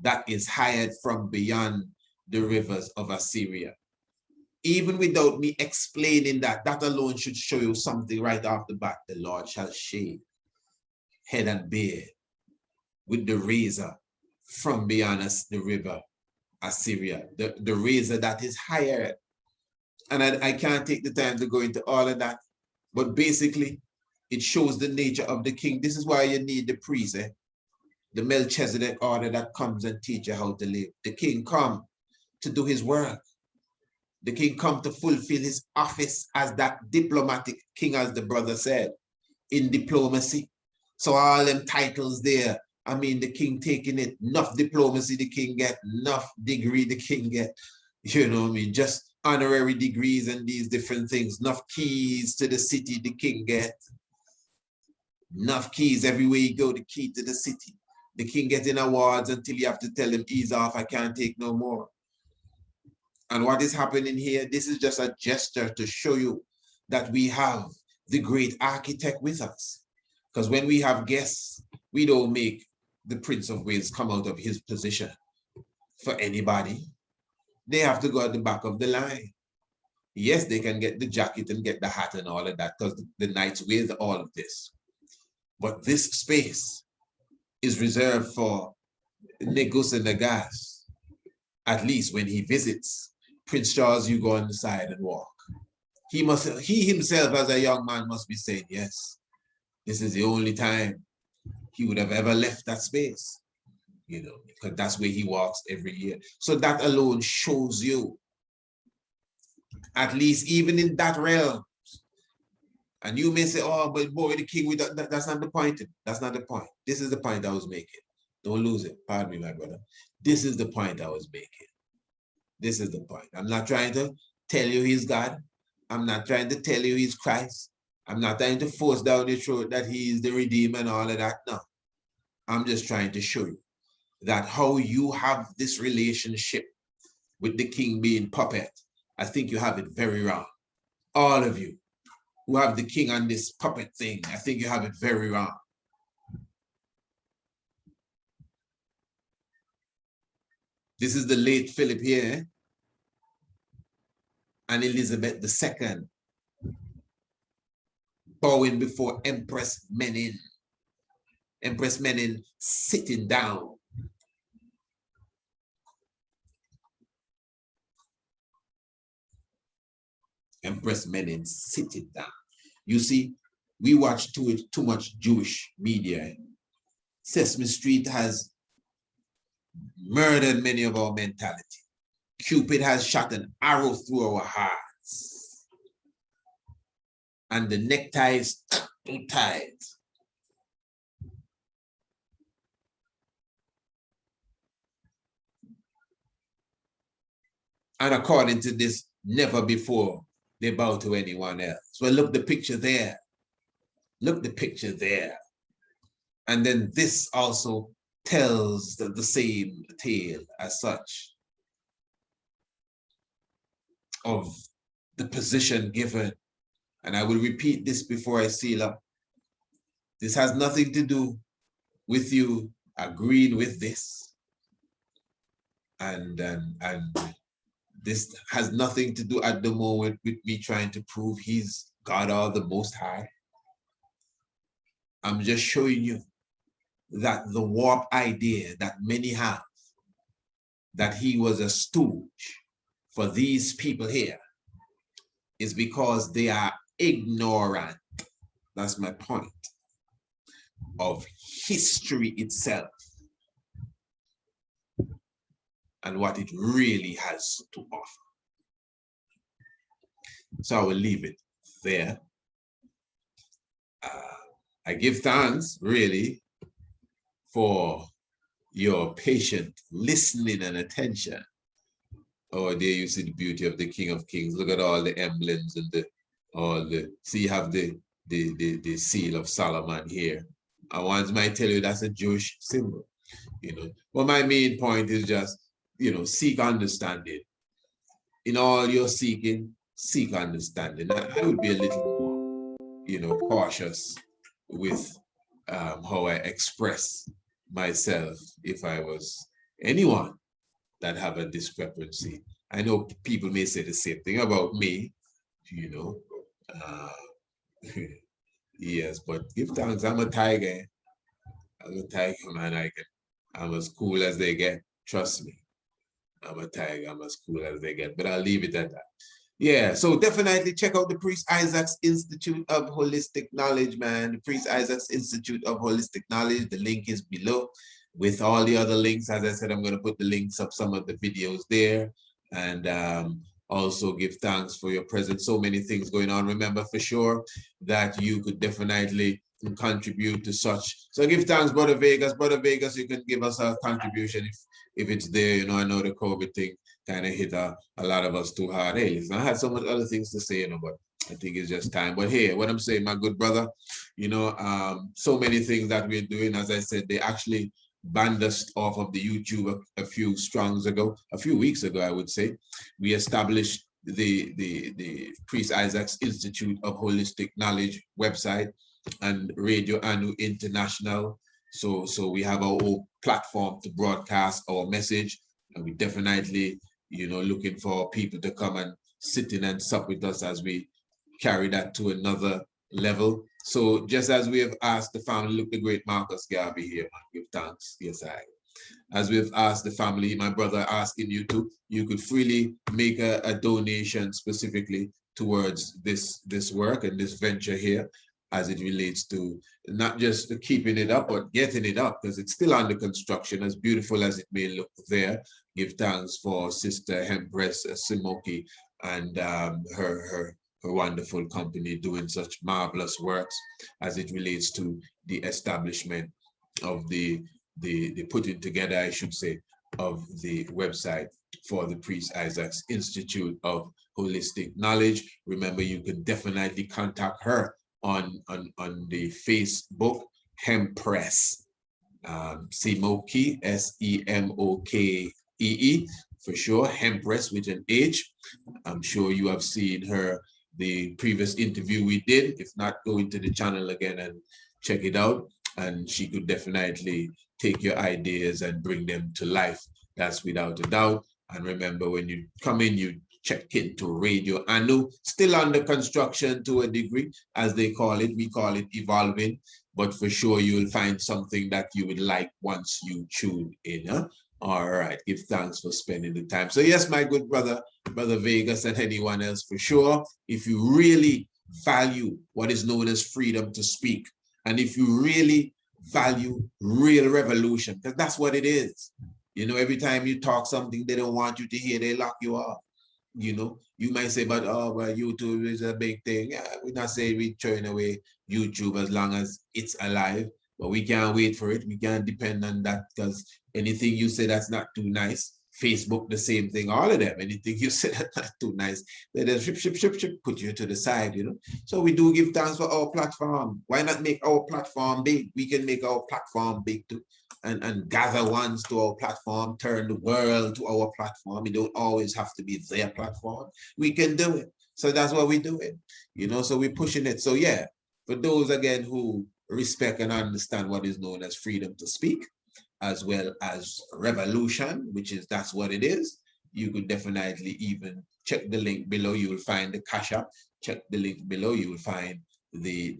that is hired from beyond the rivers of Assyria. Even without me explaining that, that alone should show you something right off the bat. The Lord shall shave head and beard with the razor from beyond us, the river Assyria, the razor that is hired. And I can't take the time to go into all of that, but basically it shows the nature of the king. This is why you need the priest, the Melchizedek order that comes and teach you how to live. The king come to do his work. The king come to fulfill his office as that diplomatic king, as the brother said, in diplomacy. So all them titles there, I mean, the king taking it, enough diplomacy the king get, enough degree the king get, you know what I mean, just honorary degrees and these different things, enough keys to the city the king get, enough keys everywhere you go, the key to the city. The king getting awards until you have to tell him, ease off, I can't take no more. And what is happening here, this is just a gesture to show you that we have the great architect with us. Because when we have guests, we don't make the Prince of Wales come out of his position for anybody. They have to go at the back of the line. Yes, they can get the jacket and get the hat and all of that because the knights wear all of this. But this space is reserved for Negus and Nagas. At least when he visits, Prince Charles, you go on the side and walk. He himself as a young man must be saying, yes, this is the only time he would have ever left that space, you know, because that's where he walks every year. So that alone shows you, at least even in that realm. And you may say, oh, but boy, the king, that's not the point. That's not the point. This is the point I was making. Don't lose it. Pardon me, my brother. This is the point I was making. This is the point. I'm not trying to tell you he's God. I'm not trying to tell you he's Christ. I'm not trying to force down your throat that he is the Redeemer and all of that. No. I'm just trying to show you that how you have this relationship with the king being puppet, I think you have it very wrong. All of you who have the king on this puppet thing, I think you have it very wrong. This is the late Philip here, and Elizabeth II bowing before Empress Menin. Empress Menin sitting down. Empress Menin sitting down. You see, we watch too much Jewish media. Sesame Street has murdered many of our mentality. Cupid has shot an arrow through our hearts. And the necktie is too tight. And according to this, never before they bow to anyone else. Well, look the picture there. Look the picture there. And then this also tells the same tale as such of the position given. And I will repeat this before I seal up. This has nothing to do with you agreeing with this. And this has nothing to do at the moment with me trying to prove he's God or the Most High. I'm just showing you that the warped idea that many have, that he was a stooge for these people here, is because they are ignorant. That's my point. Of history itself and what it really has to offer. So I will leave it there. I give thanks, really, for your patient listening and attention. Oh, there you see the beauty of the King of Kings. Look at all the emblems and see you have the seal of Solomon here. And one might tell you that's a Jewish symbol, you know. But my main point is just, you know, seek understanding. In all your seeking, seek understanding. I would be a little more, you know, cautious with how I express myself if I was anyone that have a discrepancy. I know people may say the same thing about me, you know. Yes, but give thanks. I'm a tiger. I'm a tiger, man. I'm as cool as they get. Trust me. I'm a tiger. I'm as cool as they get. But I'll leave it at that. Yeah, so definitely check out the Priest Isaac's Institute of Holistic Knowledge, man. The Priest Isaac's Institute of Holistic Knowledge. The link is below with all the other links. As I said, I'm going to put the links of some of the videos there. And also give thanks for your presence. So many things going on. Remember for sure that you could definitely contribute to such. So give thanks, Brother Vegas. Brother Vegas, you can give us a contribution if it's there. You know, I know the COVID thing kind of hit a lot of us too hard. Hey, listen, I had so much other things to say, you know, but I think it's just time. But hey, what I'm saying, my good brother, you know, so many things that we're doing. As I said, they actually banned us off of the YouTube a few weeks ago, I would say. We established the Priest Isaac's Institute of Holistic Knowledge website and Radio Anu International. So we have our own platform to broadcast our message, and we definitely, you know, looking for people to come and sit in and sup with us as we carry that to another level. So just as we have asked the family, look, the great Marcus Garvey here, man, give thanks. Yes, as we've asked the family, my brother asking you to, you could freely make a donation specifically towards this work and this venture here. as it relates to not just keeping it up, but getting it up, because it's still under construction, as beautiful as it may look there. Give thanks for Sister Empress Simoki and her wonderful company doing such marvelous works as it relates to the establishment of the putting together, I should say, of the website for the Priest Isaac's Institute of Holistic Knowledge. Remember, you can definitely contact her on the Facebook, Hempress, Simoki, Semokee, for sure, Hempress with an H. I'm sure you have seen her, the previous interview we did. If not, go into the channel again and check it out. And she could definitely take your ideas and bring them to life. That's without a doubt. And remember, when you come in, you check into Radio Anu, still under construction to a degree, as they call it. We call it evolving, but for sure you'll find something that you would like once you tune in. Huh? All right, give thanks for spending the time. So yes, my good brother Vegas, and anyone else, for sure, if you really value what is known as freedom to speak, and if you really value real revolution, because that's what it is. You know, every time you talk something they don't want you to hear, they lock you off. You know, you might say, but oh, well, YouTube is a big thing. Yeah, we're not saying we're throwing away YouTube as long as it's alive, but we can't wait for it. We can't depend on that, because anything you say that's not too nice, Facebook, the same thing, all of them, anything you say that's not too nice, they just ship, put you to the side, you know. So we do give thanks for our platform. Why not make our platform big? We can make our platform big too. And gather ones to our platform, turn the world to our platform. It don't always have to be their platform. We can do it. So that's what we do it. You know, so we're pushing it. So yeah, for those again who respect and understand what is known as freedom to speak, as well as revolution, which is, that's what it is, you could definitely even check the link below. You will find the CashApp. Check the link below. You will find the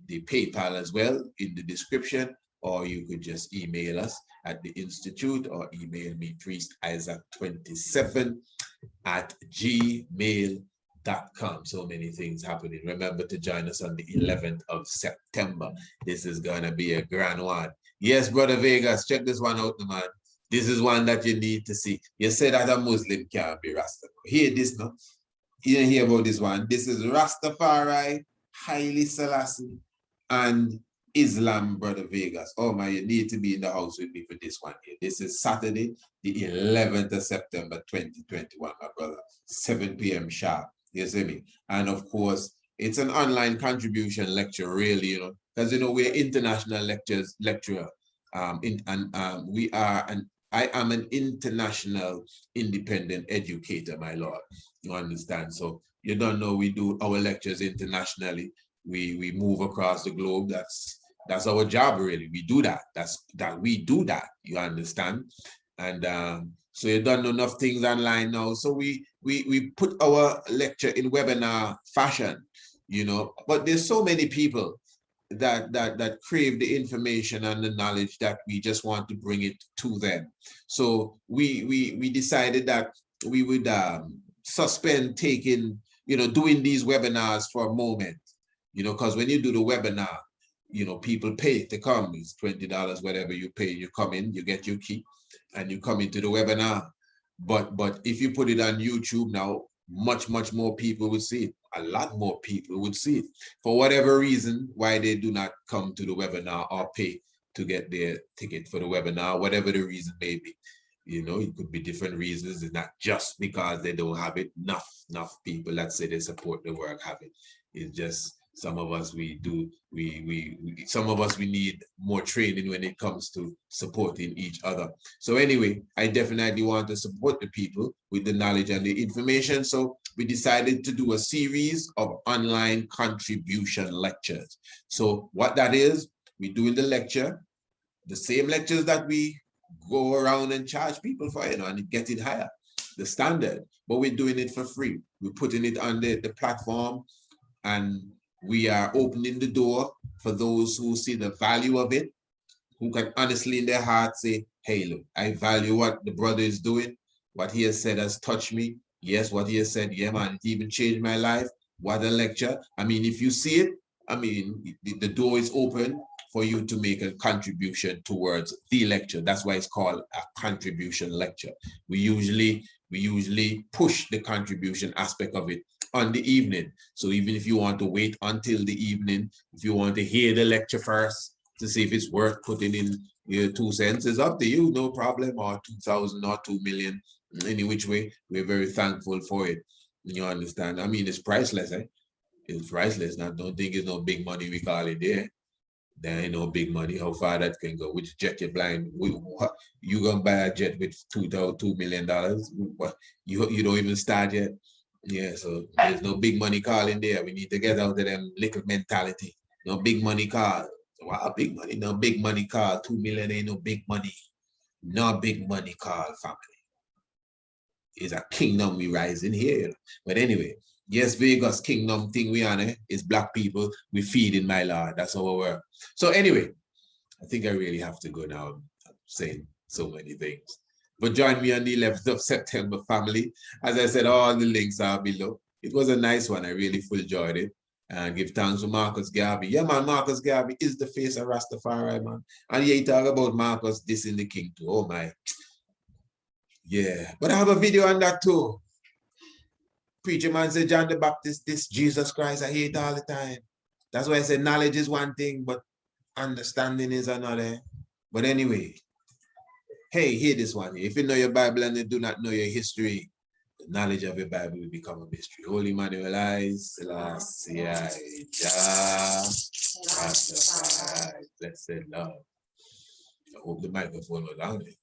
PayPal as well in the description. Or you could just email us at the Institute, or email me, priestisaac27@gmail.com. So many things happening. Remember to join us on the 11th of September. This is going to be a grand one. Yes, Brother Vegas, check this one out, man. This is one that you need to see. You said that a Muslim can't be Rastafari. Hear this now. You didn't hear about this one. This is Rastafari, Haile, Selassie, and Islam, Brother Vegas. Oh man, you need to be in the house with me for this one here. This is Saturday, the 11th of September, 2021, my brother. 7 p.m. sharp. You see me? And of course, it's an online contribution lecture, really, you know, because you know we're international lecturer. I am an international independent educator, my lord. You understand? So you don't know we do our lectures internationally. We move across the globe. That's our job, really. We do that. We do that. You understand? And so you don't know enough things online now. So we put our lecture in webinar fashion, you know. But there's so many people that crave the information and the knowledge that we just want to bring it to them. So we decided that we would suspend taking, you know, doing these webinars for a moment. You know, because when you do the webinar, you know, people pay to come. It's $20, whatever you pay. You come in, you get your key, and you come into the webinar. But if you put it on YouTube now, much more people would see it. A lot more people would see it. For whatever reason, why they do not come to the webinar or pay to get their ticket for the webinar, whatever the reason may be. You know, it could be different reasons. It's not just because they don't have it. Enough people that say they support the work have it. It's just some of us we need more training when it comes to supporting each other. So anyway, I definitely want to support the people with the knowledge and the information. So we decided to do a series of online contribution lectures. So what that is, we do in the lecture, the same lectures that we go around and charge people for, you know, and get it higher, the standard, but we're doing it for free. We're putting it on the platform, and we are opening the door for those who see the value of it, who can honestly in their heart say, hey, look, I value what the brother is doing. What he has said has touched me. Yes, what he has said, yeah, man, it even changed my life. What a lecture. I mean, if you see it, I mean, the door is open for you to make a contribution towards the lecture. That's why it's called a contribution lecture. We usually push the contribution aspect of it on the evening. So even if you want to wait until the evening, if you want to hear the lecture first to see if it's worth putting in your 2 cents, it's up to you, no problem, or 2,000 or 2 million, any which way, we're very thankful for it. You understand? I mean, it's priceless, eh? It's priceless. I don't think it's no big money we call it there. There ain't no big money. How far that can go? Which jet you flying? You gonna buy a jet with $2 million? You don't even start yet. Yeah, so there's no big money call in there. We need to get out of them little mentality. No big money call. Wow, big money. No big money call. 2 million ain't no big money. No big money call, family. It's a kingdom we rise in here. But anyway, yes, Vegas kingdom thing we on is black people. We feed in my Lord. That's how we work. So anyway, I think I really have to go now. I'm saying so many things. But join me on the 11th of September, family. As I said, all the links are below. It was a nice one. I really full enjoyed it. And give thanks to Marcus Garvey. Yeah, man, Marcus Garvey is the face of Rastafari, man. And yeah, you talk about Marcus dissing the king too. Oh, my. Yeah, but I have a video on that too. Preacher man said, John the Baptist, this Jesus Christ, I hear it all the time. That's why I said knowledge is one thing, but understanding is another. But anyway, hey, hear this one. If you know your Bible and you do not know your history, the knowledge of your Bible will become a mystery. Holy Emmanuel, Selassie, Rastafari, blessed love. I hope the microphone was on it.